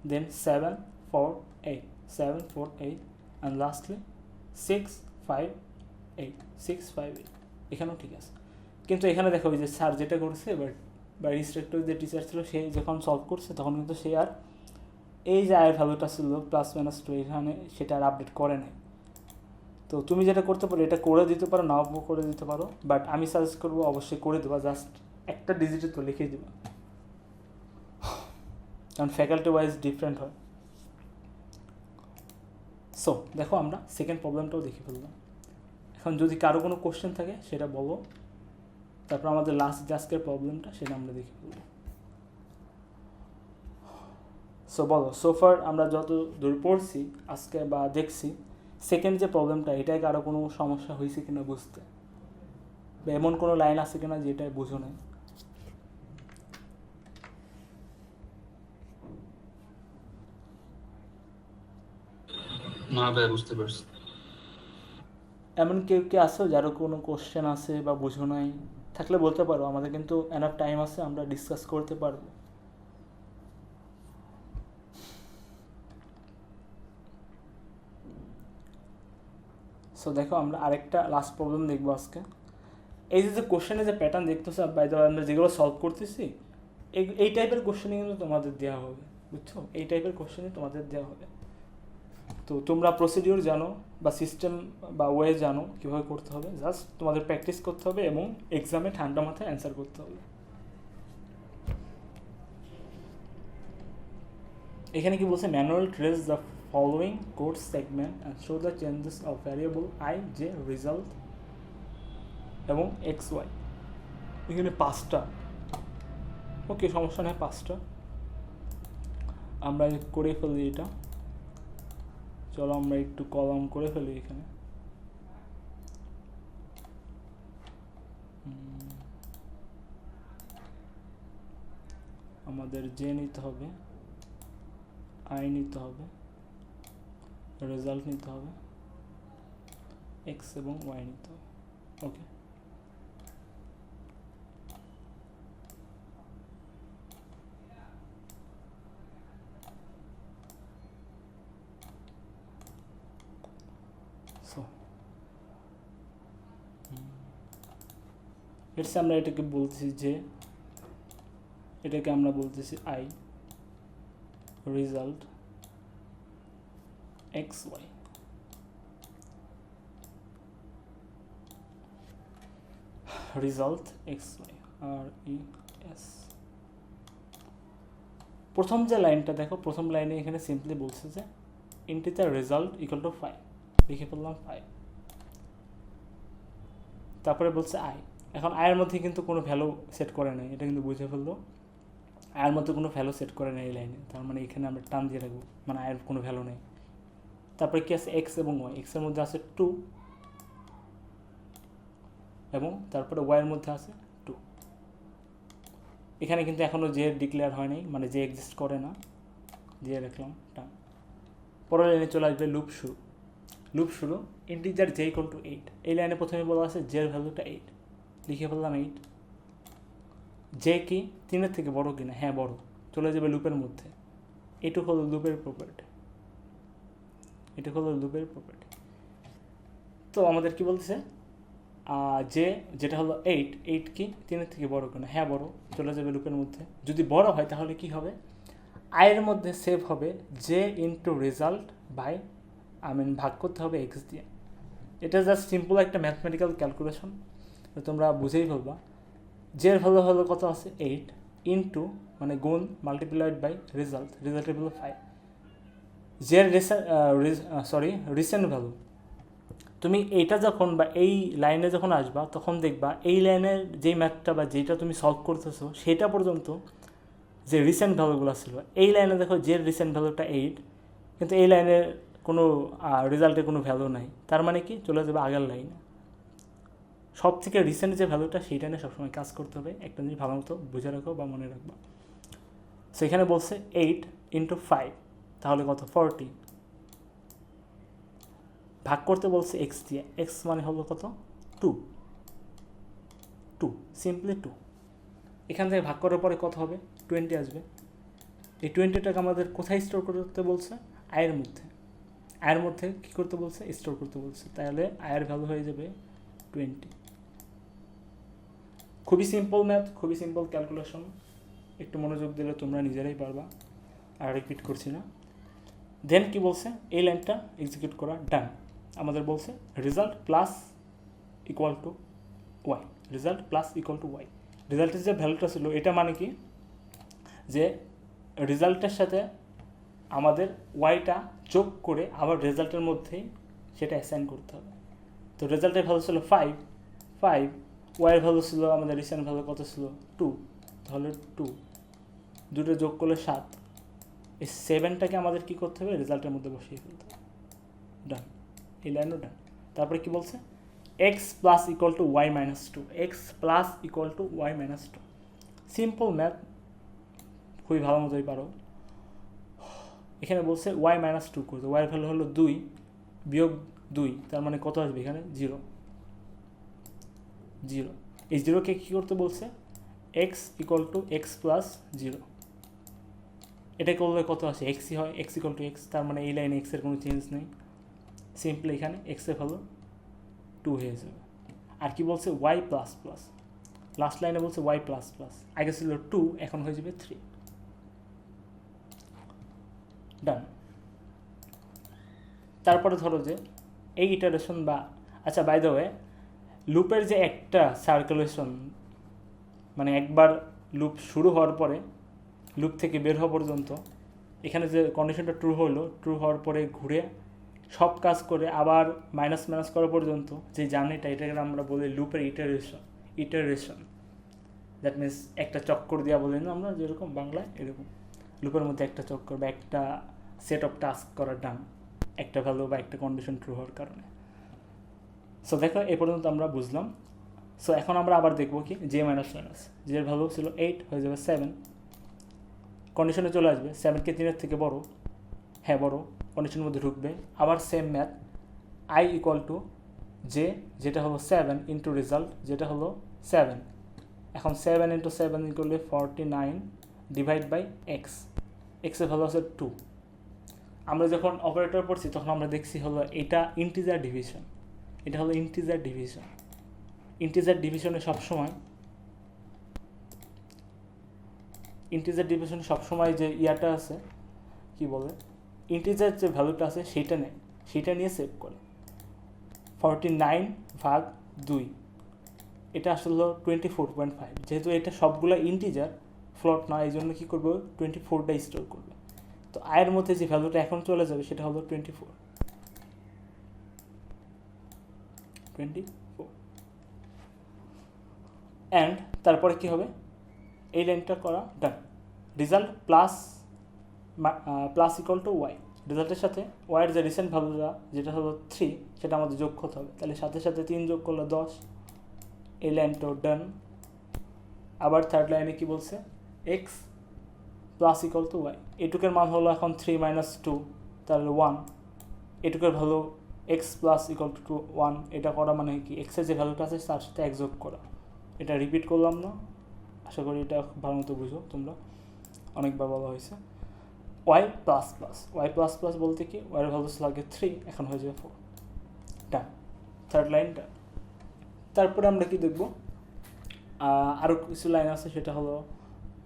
দেন 7 4 8 7 4 8, অ্যান্ড লাস্টলি 6 5 8 6 5 8, এখানেও ঠিক আছে। কিন্তু এখানে দেখো যে স্যার যেটা করছে, বা ইনস্ট্রাক্টর যে টিচার ছিল সে যখন সলভ করছে তখন কিন্তু সে আর এই যে আয়ের ভ্যালুটা ছিল +-2 এখানে সেটা আর আপডেট করে নাই। তো তুমি যেটা করতে পারো, এটা করে দিতে পারো, নাও করে দিতে পারো, বাট আমি সাজেস্ট করবো অবশ্যই করে দেবা, জাস্ট একটা ডিজিটে তো লিখে দেবা, কারণ ফ্যাকাল্টি ওয়াইজ ডিফারেন্ট হয়। সো দেখো আমরা সেকেন্ড প্রবলেমটাও দেখে ফেললাম। এখন যদি কারো কোনো কোশ্চেন থাকে সেটা বলো, তারপর আমাদের লাস্ট যে আজকের প্রবলেমটা সেটা আমরা দেখে ফেলবো। সো বলো, সোফার আমরা যত দূর পড়ছি আজকে বা দেখছি, সেকেন্ড যে প্রবলেমটা এটাই কারো কোনো সমস্যা হয়েছে কিনা বুঝতে, বা এমন কোনো লাইন আছে কিনা যেটা বুঝো নাই? না ভাই, বুঝতে পারছি। এমন কেউ কি আসো যারও কোনো কোশ্চেন আছে বা বুঝো নাই? থাকলে বলতে পারো, আমাদের কিন্তু এনাফ টাইম আছে, আমরা ডিসকাস করতে পারবো। সো দেখো আমরা আরেকটা লাস্ট প্রবলেম দেখবো আজকে। এই যে কোশ্চেনে যে প্যাটার্ন দেখতেছো, বাই দ্য ওয়ে আমরা যেগুলো সলভ করতেছি, এই টাইপের কোশ্চেনই কিন্তু তোমাদের দেওয়া হবে, বুঝছো? এই টাইপের কোশ্চেনই তোমাদের দেওয়া হবে। তো তোমরা প্রসিডিওর জানো বা সিস্টেম বা ওয়ে জানো কীভাবে করতে হবে, জাস্ট তোমাদের প্র্যাকটিস করতে হবে এবং এক্সামে ঠান্ডা মাথায় অ্যান্সার করতে হবে। এখানে কি বলছে, manual trace the following code segment and show the changes of variable I J result এবং এক্স ওয়াই। এখানে 5টা, ওকে সমস্যা নেই, 5টা আমরা করে ফেলি। এটা চলো আমরা একটু কলাম করে ফেলি এখানে। আমাদের জে নিতে হবে, আই নিতে হবে, রেজাল্ট নিতে হবে, এক্স এবং ওয়াই নিতে হবে। ওকে, সো লেটস আমরা এটাকে বলতেছি যে, এটাকে আমরা বলতেছি I, result X Y. Result X Y, আর ই এস। প্রথম যে লাইনটা দেখো, প্রথম লাইনে এখানে সিম্পলি বলছে যে ইন্টিজার রেজাল্ট ইকুয়াল টু 5, লিখে ফেললাম 5। তারপরে বলছে আই। এখন আয়ের মধ্যে কিন্তু কোনো ভ্যালু সেট করে নাই, এটা কিন্তু বুঝে ফেললো। আয়ের মধ্যে কোনো ভ্যালু সেট করে নেই এই লাইনে, তার মানে এখানে আমরা টান দিয়ে রাখবো, মানে আয়ের কোনো ভ্যালু নেই। তারপরে কি আছে, এক্স এবং ওয়াই। এক্সের মধ্যে আছে 2 এবং তারপরে ওয়াইয়ের মধ্যে আছে 2। এখানে কিন্তু এখনও যে ডিক্লেয়ার হয় নাই, মানে যে এক্সিস্ট করে না, যে রাখলাম টান। পরের লাইনে চলে আসবে লুপ শুরু। লুপ শুরু ইন্টিজার জে ইকুয়াল টু 8। এই লাইনে প্রথমে বলা আছে জের ভ্যালুটা 8, লিখে ফেললাম 8। জে কি 3-এর থেকে বড় কিনা? হ্যাঁ বড়, চলে যাবে লুপের মধ্যে। এটুকু হলো লুপের প্রপার্টি, এটুকু হলো লুপের প্রপার্টি। তো আমাদের কি বলতেছে, যে যেটা হলো 8 কি 3-এর থেকে বড় কিনা? হ্যাঁ বড়, চলে যাবে লুপের মধ্যে। যদি বড় হয় তাহলে কি হবে, আয়ের মধ্যে সেভ হবে জে ইন্টু রেজাল্ট বাই, ভাগ করতে হবে এক্স দিয়ে। এটা জাস্ট সিম্পল একটা ম্যাথমেটিক্যাল ক্যালকুলেশন, তোমরা বুঝেই ফেলবা। জের ভ্যালু হলো কত আছে 8 ইন্টু, মানে গুণ মাল্টিপ্লাইড বাই রেজাল্ট, রেজাল্টের ভ্যালু 5। জের রিসেন্ট ভ্যালু, তুমি এইটা যখন বা এই লাইনে যখন আসবা তখন দেখবা এই লাইনের যেই ম্যাথটা বা যেটা তুমি সলভ করতেছো সেটা পর্যন্ত যে রিসেন্ট ভ্যালুগুলো ছিল, এই লাইনে দেখো জের রিসেন্ট ভ্যালুটা 8, কিন্তু এই লাইনের কোনো রেজাল্টের কোনো ভ্যালু নাই। তার মানে কি, চলে যাবে আগের লাইনে। সব থেকে রিসেন্ট যে ভ্যালুটা সেইটা নিয়ে সবসময় কাজ করতে হবে। একটা জিনিস ভালো মতো বুঝে রাখো বা মনে রাখবা। সেখানে বলছে 8 ইন্টু 5, তাহলে কত 40। ভাগ করতে বলছে এক্স দিয়ে, এক্স মানে হলো কত 2, সিম্পলি 2। এখান থেকে ভাগ করার পরে কত হবে 20 আসবে। এই 20টাকে আমাদের কোথায় স্টোর করতে বলছে, আয়ের মধ্যে। আয়ের মধ্যে কী করতে বলছে, স্টোর করতে বলছে। তাহলে আয়ের ভ্যালু হয়ে যাবে 20। খুবই সিম্পল ম্যাথ, খুবই সিম্পল ক্যালকুলেশন, একটু মনোযোগ দিলে তোমরা নিজেরাই পারবা। আর রিপিট করছি না। দেন কি বলছে, এই লাইনটা এক্সিকিউট করা ডান। আমাদের বলছে result plus equal to Y, result plus equal to Y. রেজাল্টের যে ভ্যালুটা ছিল এটা মানে কি, যে রেজাল্টের সাথে আমাদের ওয়াইটা যোগ করে আবার রেজাল্টের মধ্যেই সেটা অ্যাসাইন করতে হবে। তো রেজাল্টের ভ্যালু ছিল 5, ওয়াইয়ের ভ্যালু ছিল, আমাদের রিসেন্ট ভ্যালু কত ছিল 2, তাহলে 2 দুটো যোগ করলে 7। এই 7টাকে আমাদের কী করতে হবে, রেজাল্টের মধ্যে বসিয়ে ফেলতে হবে। ডান, এই লাইনও ডান। তারপরে কি বলছে, X plus equal to Y minus 2, X plus equal to Y minus 2। Simple math, খুবই ভালো মতোই পারো। এখানে বলছে ওয়াই মাইনাস 2 করতে, ওয়াইয়ের ভ্যালু হলো 2 বিয়োগ 2, তার মানে কত আসবে এখানে 0। এই 0কে কী করতে বলছে, x equal to x plus 0। এটা করলে কত আসে, এক্সই হয়, এক্স ইকুয়াল টু এক্স, তার মানে এই লাইনে এক্সের কোনো চেঞ্জ নেই। সিম্পলি এখানে এক্সের ভ্যালু 2 হয়ে যাবে। আর কি বলছে, ওয়াই প্লাস প্লাস, লাস্ট লাইনে বলছে ওয়াই প্লাস প্লাস, আগে ছিল 2, এখন হয়ে যাবে 3। ডান। তারপরে ধরো যে এই ইটারেশন বা, আচ্ছা বাই দ্য ওয়ে, লুপের যে একটা সার্কুলেশন, মানে একবার লুপ শুরু হওয়ার পরে লুপ থেকে বের হওয়া পর্যন্ত, এখানে যে কন্ডিশনটা ট্রু হলো, ট্রু হওয়ার পরে ঘুরে সব কাজ করে আবার মাইনাস মাইনাস করা পর্যন্ত যে জার্নিটা, এটাকে আমরা বলি লুপের ইটারেশন। দ্যাট মিনস একটা চক্কর দেওয়া বলি না আমরা, যেরকম বাংলায়, এরকম লুপের মধ্যে একটা চক্কর বা একটা সেট অফ টাস্ক করার ডান, একটা ভ্যালু বা একটা কন্ডিশন ট্রু হওয়ার কারণে। সো দেখো এই পর্যন্ত আমরা বুঝলাম। সো এখন আমরা আবার দেখবো কি, জে মাইনাস মাইনাস, জের ভ্যালু ছিল 8 হয়ে যাবে 7, কন্ডিশনে চলে আসবে 7কে 3-এর থেকে বড়, হ্যাঁ বড়, কন্ডিশনের মধ্যে ঢুকবে। আবার same math, I equal two J, যেটা হলো 7 ইন্টু রেজাল্ট যেটা হলো 7। এখন 7 ইন্টু 7 করলে 49 ডিভাইড বাই এক্স, এক্সের ভ্যালু আছে 2। আমরা যখন অপারেটর পড়ছি তখন আমরা দেখছি হলো এটা ইন্টিজার ডিভিশন, এটা হলো ইন্টিজার ডিভিশন। ইন্টিজার ডিভিশনে সবসময় যে ইয়াটা আছে কি বলে, ইন্টিজার যে ভ্যালুটা আছে সেইটা নেয়, সেইটা নিয়ে সেভ করে। 49/2 এটা আসলে 24.5, যেহেতু এটা সবগুলো ইন্টিজার ফ্লোট না, এই জন্য কী করবো 24টা স্টোর করবে। তো আয়ের মধ্যে যে ভ্যালুটা এখন চলে যাবে সেটা হলো 24। অ্যান্ড তারপরে কী হবে, এই লাইনটা করা done. Result plus equal to Y, রেজাল্টের সাথে ওয়াইয়ের যে রিসেন্ট ভ্যালুটা যেটা হলো 3 সেটা আমাদের যোগ করতে হবে। তাহলে সাথে সাথে 3 যোগ করলে 10, এই লাইনটাও ডান। আবার থার্ড লাইনে কি বলছে, X plus equal to Y, এটুকের মান হলো এখন 3 - 2 তাহলে 1, এটুকের value X plus equal to 1। এটা করা মানে কি, এক্সের যে ভ্যালুটা আছে তার সাথে এক যোগ করা। এটা রিপিট করলাম না, আশা করি এটা ভালো মতো বুঝো তোমরা, অনেকবার বলা হয়েছে। ওয়াই প্লাস প্লাস বলতে কি, ওয়াইয়ের ভ্যালু লাগে 3, এখন হয়ে যাবে 4। ডান, থার্ড লাইন ডান। তারপরে আমরা কি দেখব, আরও কিছু লাইন আছে, সেটা হলো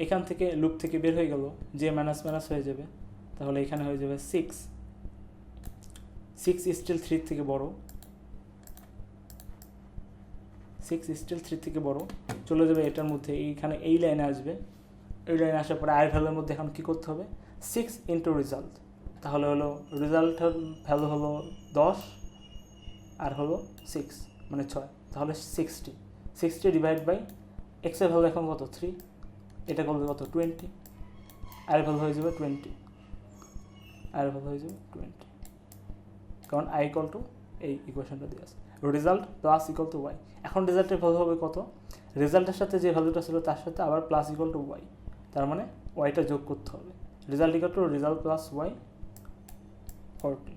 এখান থেকে লুপ থেকে বের হয়ে গেল, যে মাইনাস মাইনাস হয়ে যাবে, তাহলে এখানে হয়ে যাবে 6 স্টিল 3 থেকে বড়, 6 স্টিল 3 থেকে বড়, চলে যাবে এটার মধ্যে, এইখানে এই লাইনে আসবে। এই লাইনে আসার পরে আয়ের ভ্যালুর মধ্যে এখন কী করতে হবে, 6 ইন্টু রেজাল্ট, তাহলে হলো রেজাল্টের ভ্যালু হলো 10 আর হলো 6 মানে 6, তাহলে 60 ডিভাইড বাই এক্সের ভ্যালু এখন কত 3, এটা করলে কত 20, আয়ের ভ্যালু হয়ে যাবে 20, কারণ আই ইকুয়াল টু এই ইকুয়েশনটা দিয়ে আছে, result plus equal to Y. এখন রেজাল্টের ভ্যালু হবে কত, রেজাল্টের সাথে যে ভ্যালুটা ছিল তার সাথে আবার প্লাস ইকুয়াল টু ওয়াই, তার মানে ওয়াইটা যোগ করতে হবে। Result equal to result plus Y 14।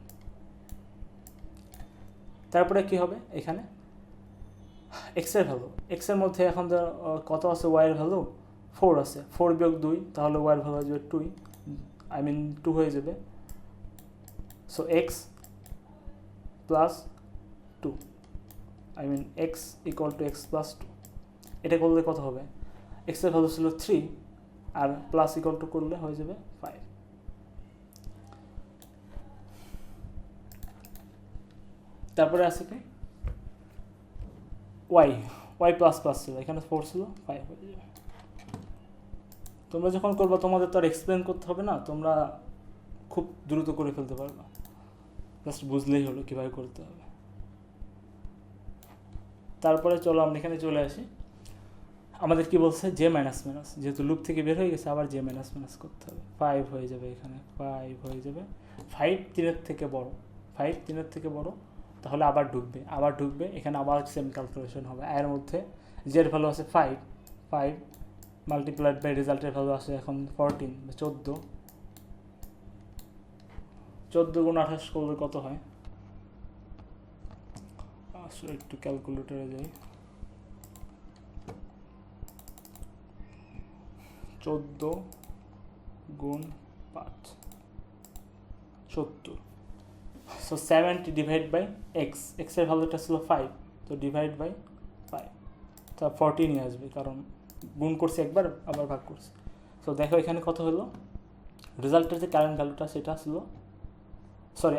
তারপরে কি হবে, এখানে এক্সের ভ্যালু, এক্সের মধ্যে এখন কত আছে, ওয়াইয়ের ভ্যালু 4 আছে, 4 বিয়োগ 2 তাহলে ওয়াইয়ের ভ্যালু হয়ে যাবে 2 হয়ে যাবে। So x plus 2 x equal to x plus 2, এটা করলে কত হবে, এক্সের ভ্যালু ছিল 3 আর প্লাস ইকুয়াল টু করলে হয়ে যাবে 5। তারপরে আছে কি, ওয়াই প্লাস ছিল, এখানে 4 ছিল, 5 হয়ে যাবে। তোমরা যখন করবা তোমাদের তো আর এক্সপ্লেন করতে হবে না, তোমরা খুব দ্রুত করে ফেলতে পারবা, জাস্ট বুঝলেই হলো কীভাবে করতে হবে। তারপরে চলো আমরা এখানে চলে আসি, আমাদের কি বলছে, জে মাইনাস মাইনাস, যেহেতু লুপ থেকে বের হয়ে গেছে আবার জে মাইনাস মাইনাস করতে হবে। 5 হয়ে যাবে, এখানে 5 হয়ে যাবে, 5 3-এর থেকে বড়, তাহলে আবার ঢুকবে, এখানে আবার সেম ক্যালকুলেশন হবে। এর মধ্যে জের ভ্যালু আছে 5 মাল্টিপ্লাইড বাই রেজাল্টের ভ্যালু আছে এখন 14 বা 14 গুণ 28 করলে কত হয়, আসলে একটু ক্যালকুলেটরে যাই, 14 গুণ 5 70। সো 70 ডিভাইড বাই এক্সের ভ্যালুটা ছিল 5, তো ডিভাইড বাই 5, তা 40 নিয়ে আসবে, কারণ গুণ করছে একবার আবার ভাগ করছে। সো দেখো এখানে কত হলো, রেজাল্টের যে কারেন্ট ভ্যালুটা সেটা ছিল,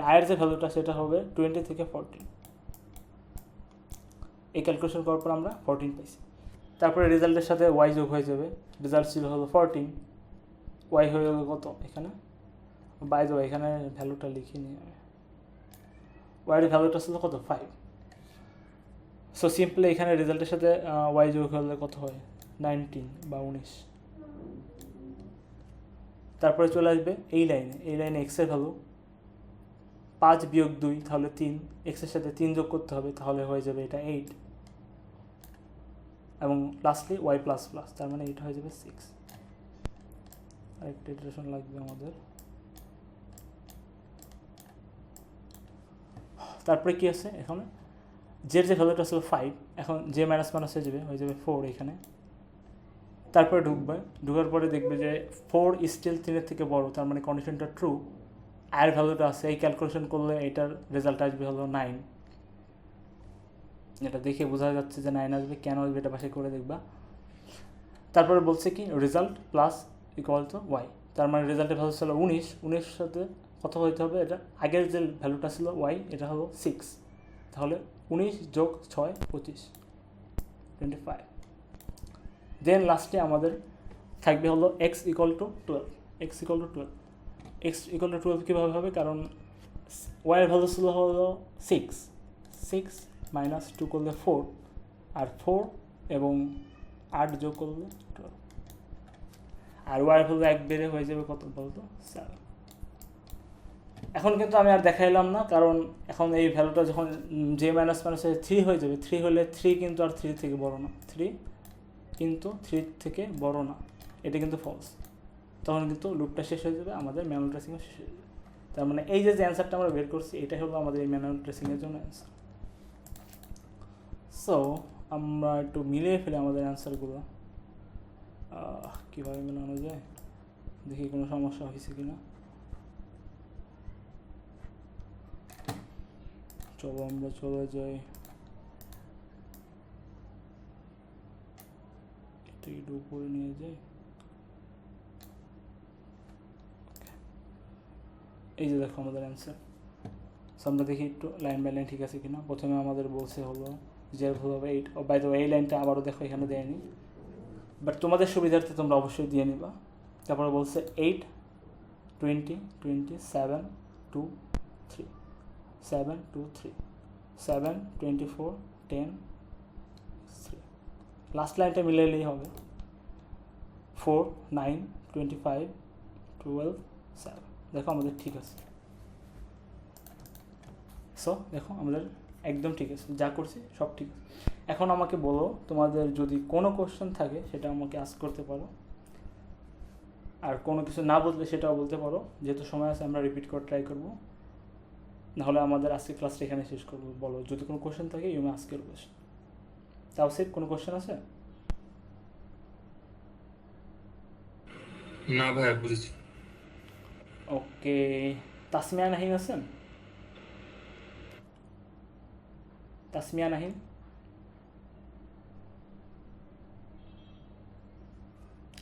আয়ের যে ভ্যালুটা সেটা হবে 20 থেকে 14। এই ক্যালকুলেশন করার পর আমরা 14 পাইছি। তারপরে রেজাল্টের সাথে ওয়াই যোগ হয়ে যাবে, রেজাল্ট ছিল হলো 14, ওয়াই হয়ে গেল কত, এখানে বাই দেবো, এখানে ভ্যালুটা লিখে নিয়ে যাবে, ওয়াইয়ের ভ্যালুটা ছিল কত 5। সো সিম্পলি এখানে রেজাল্টের সাথে ওয়াই যোগ হলে কত হয় 19 বা 19। তারপরে চলে আসবে এই লাইনে এক্সের ভ্যালু 5 বিয়োগ 2 তাহলে 3, এক্সের সাথে 3 যোগ করতে হবে, তাহলে হয়ে যাবে এটা 8, এবং লাস্টলি ওয়াই প্লাস, তার মানে এটা হয়ে যাবে 6। আরেকটা ইটারেশন লাগবে আমাদের। তারপরে কি আছে এখানে, জের যে ভ্যালুটা ছিল 5, এখন জে মাইনাস মাইনাস হয়ে যাবে 4 এখানে। তারপরে ঢুকার পরে দেখবে যে 4 স্টিল 3-এর থেকে বড়, তার মানে কন্ডিশনটা ট্রু। আর ভ্যালুটা আছে, এই ক্যালকুলেশন করলে এটার রেজাল্ট আসবে হলো 9। এটা দেখে বোঝা যাচ্ছে যে 9 আসবে, কেন আসবে এটা পাশে করে দেখবা। তারপরে বলছে কি result plus equal to Y, তার মানে রেজাল্টের ভ্যালু ছিল 19 সাথে কত হইতে হবে, এটা আগের যে ভ্যালুটা ছিল ওয়াই, এটা হলো 6, তাহলে 19 যোগ 6 25, 25। দেন লাস্টে আমাদের থাকবে হলো x equal to 12, x equal to 12। X equal to 12 কীভাবে হবে, কারণ ওয়াইয়ের ভ্যালু ছিল হলো 6 মাইনাস 2 করলে 4, আর 4 এবং 8 যোগ করলে 12, আর ওয়াইয়ের ভ্যালু 1 বেড়ে হয়ে যাবে কত বলতো 7। এখন কিন্তু আমি আর দেখাইলাম না, কারণ এখন এই ভ্যালুটা যখন জে মাইনাস মাইনাসে 3 হয়ে যাবে, 3 হলে 3 কিন্তু আর 3 থেকে বড় না, 3 কিন্তু 3 থেকে বড় না, এটা কিন্তু ফলস। তখন কিন্তু লুপটা শেষ হয়ে যাবে, আমাদের ম্যানুয়াল ট্রেসিংও শেষ হয়ে যাবে। তার মানে এই যে অ্যান্সারটা আমরা বের করছি, এটাই হলো আমাদের এই ম্যানুয়াল ট্রেসিংয়ের জন্য অ্যান্সার। সো আমরা একটু মিলিয়ে ফেলি আমাদের অ্যান্সারগুলো, কীভাবে মেলানো যায়, দেখি কোনো সমস্যা হয়েছে কি না। চলো আমরা চলে যাই, এটা একটু উপরে নিয়ে যাই। এই যে দেখো আমাদের অ্যান্সার। সো আমরা দেখি একটু লাইন বাই লাইন ঠিক আছে কিনা। প্রথমে আমাদের বলছে হলো যে ভুল হবে 8, বাই দ্য ওয়ে এই লাইনটা আবারও দেখো এখানে দেয়নি, বাট তোমাদের সুবিধার্থে তোমরা অবশ্যই দিয়ে নিবা। তারপরে বলছে 8 20 20 7 2 3 7 2 3 7 24 10 3, লাস্ট লাইনটা মিলাইলেই হবে 4 9 25 12 7। দেখো আমাদের ঠিক আছে। সো দেখো আমাদের একদম ঠিক আছে, যা করছি সব ঠিক আছে। এখন আমাকে বলো, তোমাদের যদি কোনো কোশ্চেন থাকে সেটা আমাকে আস্ক করতে পারো, আর কোনো কিছু না বললে সেটাও বলতে পারো। যেহেতু সময় আছে আমরা রিপিট করে ট্রাই করবো, নাহলে আমাদের আজকে ক্লাসটা এখানে শেষ করবো। বলো যদি কোনো কোশ্চেন থাকে, you may ask your question. তাও সে কোনো কোশ্চেন আছে? না ভাইয়া, বুঝেছি। ওকে, তাসমিয়া নাহিন আছেন? তাসমিয়া নাহিন,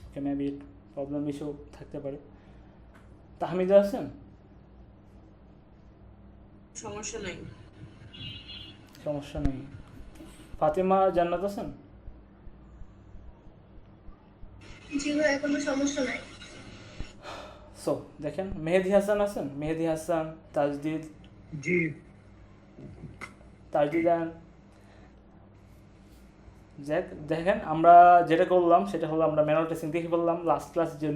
ওকে, মেবি প্রবলেম ইস্যু থাকতে পারে। তাহমিদা আছেন? সমস্যা নাই। সমস্যা নেই। ফাতেমা জান্নাত আছেন? জি ভাই, কোনো সমস্যা নাই। সো দেখেন মেহেদি হাসান আছেন? মেহেদি হাসান, তাজদিদ, জি তাজদিদান। দেখেন আমরা যেটা করলাম সেটা হলো আমরা ম্যানুয়াল টেস্টিং দেখে বললাম। লাস্ট ক্লাস যে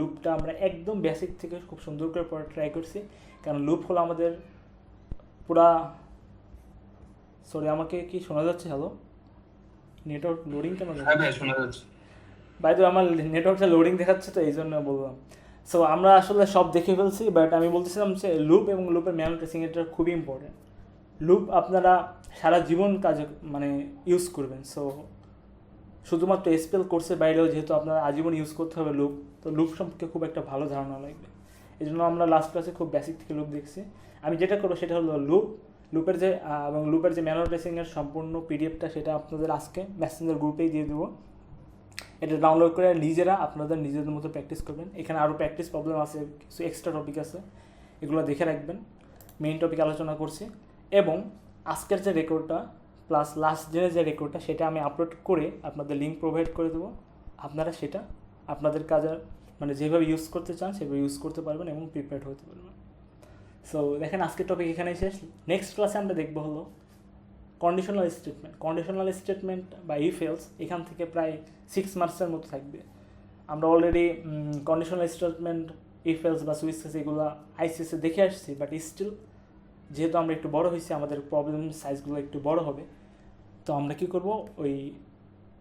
লুপটা আমরা একদম বেসিক থেকে খুব সুন্দর করে পড়া ট্রাই করছি, কারণ লুপ হলো আমাদের পুরা। সরি, আমাকে কি শোনা যাচ্ছে? হ্যালো, নেটওয়ার্ক লোডিং কেন? হ্যাঁ ভাই, শোনা যাচ্ছে। বাইরে আমার নেটওয়ার্কটা লোডিং দেখাচ্ছে, তো এই জন্য বললাম। সো আমরা আসলে সব দেখে ফেলছি, বাট আমি বলতেছিলাম যে লুপ এবং লুপের ম্যানুয়াল টেস্টিং এটা খুবই ইম্পর্টেন্ট। লুপ আপনারা সারা জীবন কাজে মানে ইউজ করবেন। সো শুধুমাত্র এসপিএল কোর্সের বাইরেও যেহেতু আপনারা আজীবন ইউজ করতে হবে লুপ, তো লুপ সম্পর্কে খুব একটা ভালো ধারণা লাগবে। এই জন্য আমরা লাস্ট ক্লাসে খুব বেসিক থেকে লুপ দেখছি। আমি যেটা করবো সেটা হলো লুপের যে এবং লুপের যে ম্যানুয়াল টেস্টিংয়ের সম্পূর্ণ পিডিএফটা সেটা আপনাদের আজকে মেসেঞ্জার গ্রুপেই দিয়ে দেবো। এটা ডাউনলোড করে নিজেরা আপনাদের নিজেদের মতো প্র্যাকটিস করবেন। এখানে আরও প্র্যাকটিস প্রবলেম আছে, কিছু এক্সট্রা টপিক আছে, এগুলো দেখে রাখবেন। মেইন টপিক আলোচনা করছি, এবং আজকের যে রেকর্ডটা প্লাস লাস্ট দিনের যে রেকর্ডটা সেটা আমি আপলোড করে আপনাদের লিঙ্ক প্রোভাইড করে দেবো। আপনারা সেটা আপনাদের কাজে মানে যেভাবে ইউজ করতে চান সেভাবে ইউজ করতে পারবেন এবং প্রিপেয়ার্ড হতে পারবেন। সো দেখেন আজকের টপিক এখানেই শেষ। নেক্সট ক্লাসে আমরা দেখবো হলো কন্ডিশনাল স্টেটমেন্ট বা ইফ এলস। এখান থেকে প্রায় 6 মার্কসের মতো থাকবে। আমরা already conditional statement, if else বা সুইচ কেস এগুলো আইসিএসে দেখে আসছি, বাট স্টিল যেহেতু আমরা একটু বড় হয়েছি, আমাদের প্রবলেম সাইজগুলো একটু বড় হবে, তো আমরা কী করব, ওই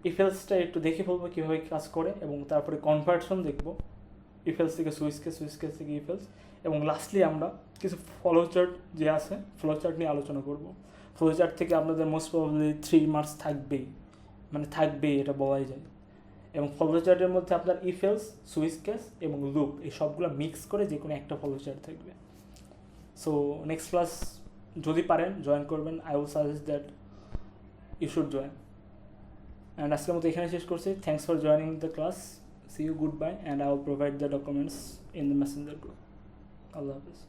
ইফ এলসটা একটু দেখে ফেলবো কীভাবে কাজ করে, এবং তারপরে কনভার্সন দেখব ইফেলস থেকে সুইচ কেস থেকে ইফেলস, এবং লাস্টলি আমরা কিছু ফলো চার্ট যে আছে ফ্লো চার্ট নিয়ে আলোচনা করব। ফ্লো চার্ট থেকে আপনাদের মোস্ট প্রবাবলি 3 মার্কস থাকবেই, মানে থাকবেই এটা বলাই যায়। এবং ফলো চার্টের মধ্যে আপনার ইফেলস, সুইচ কেস এবং লুপ এই সবগুলো মিক্স করে যে কোনো একটা ফলো চার্ট থাকবে। সো নেক্সট ক্লাস যদি পারেন জয়েন করবেন, I will suggest that you should join. And আজকের মতো এখানে শেষ করছি। Thanks for joining the class, see you, good bye, and I will provide the documents in the Messenger group. আল্লাহ হাফিজ।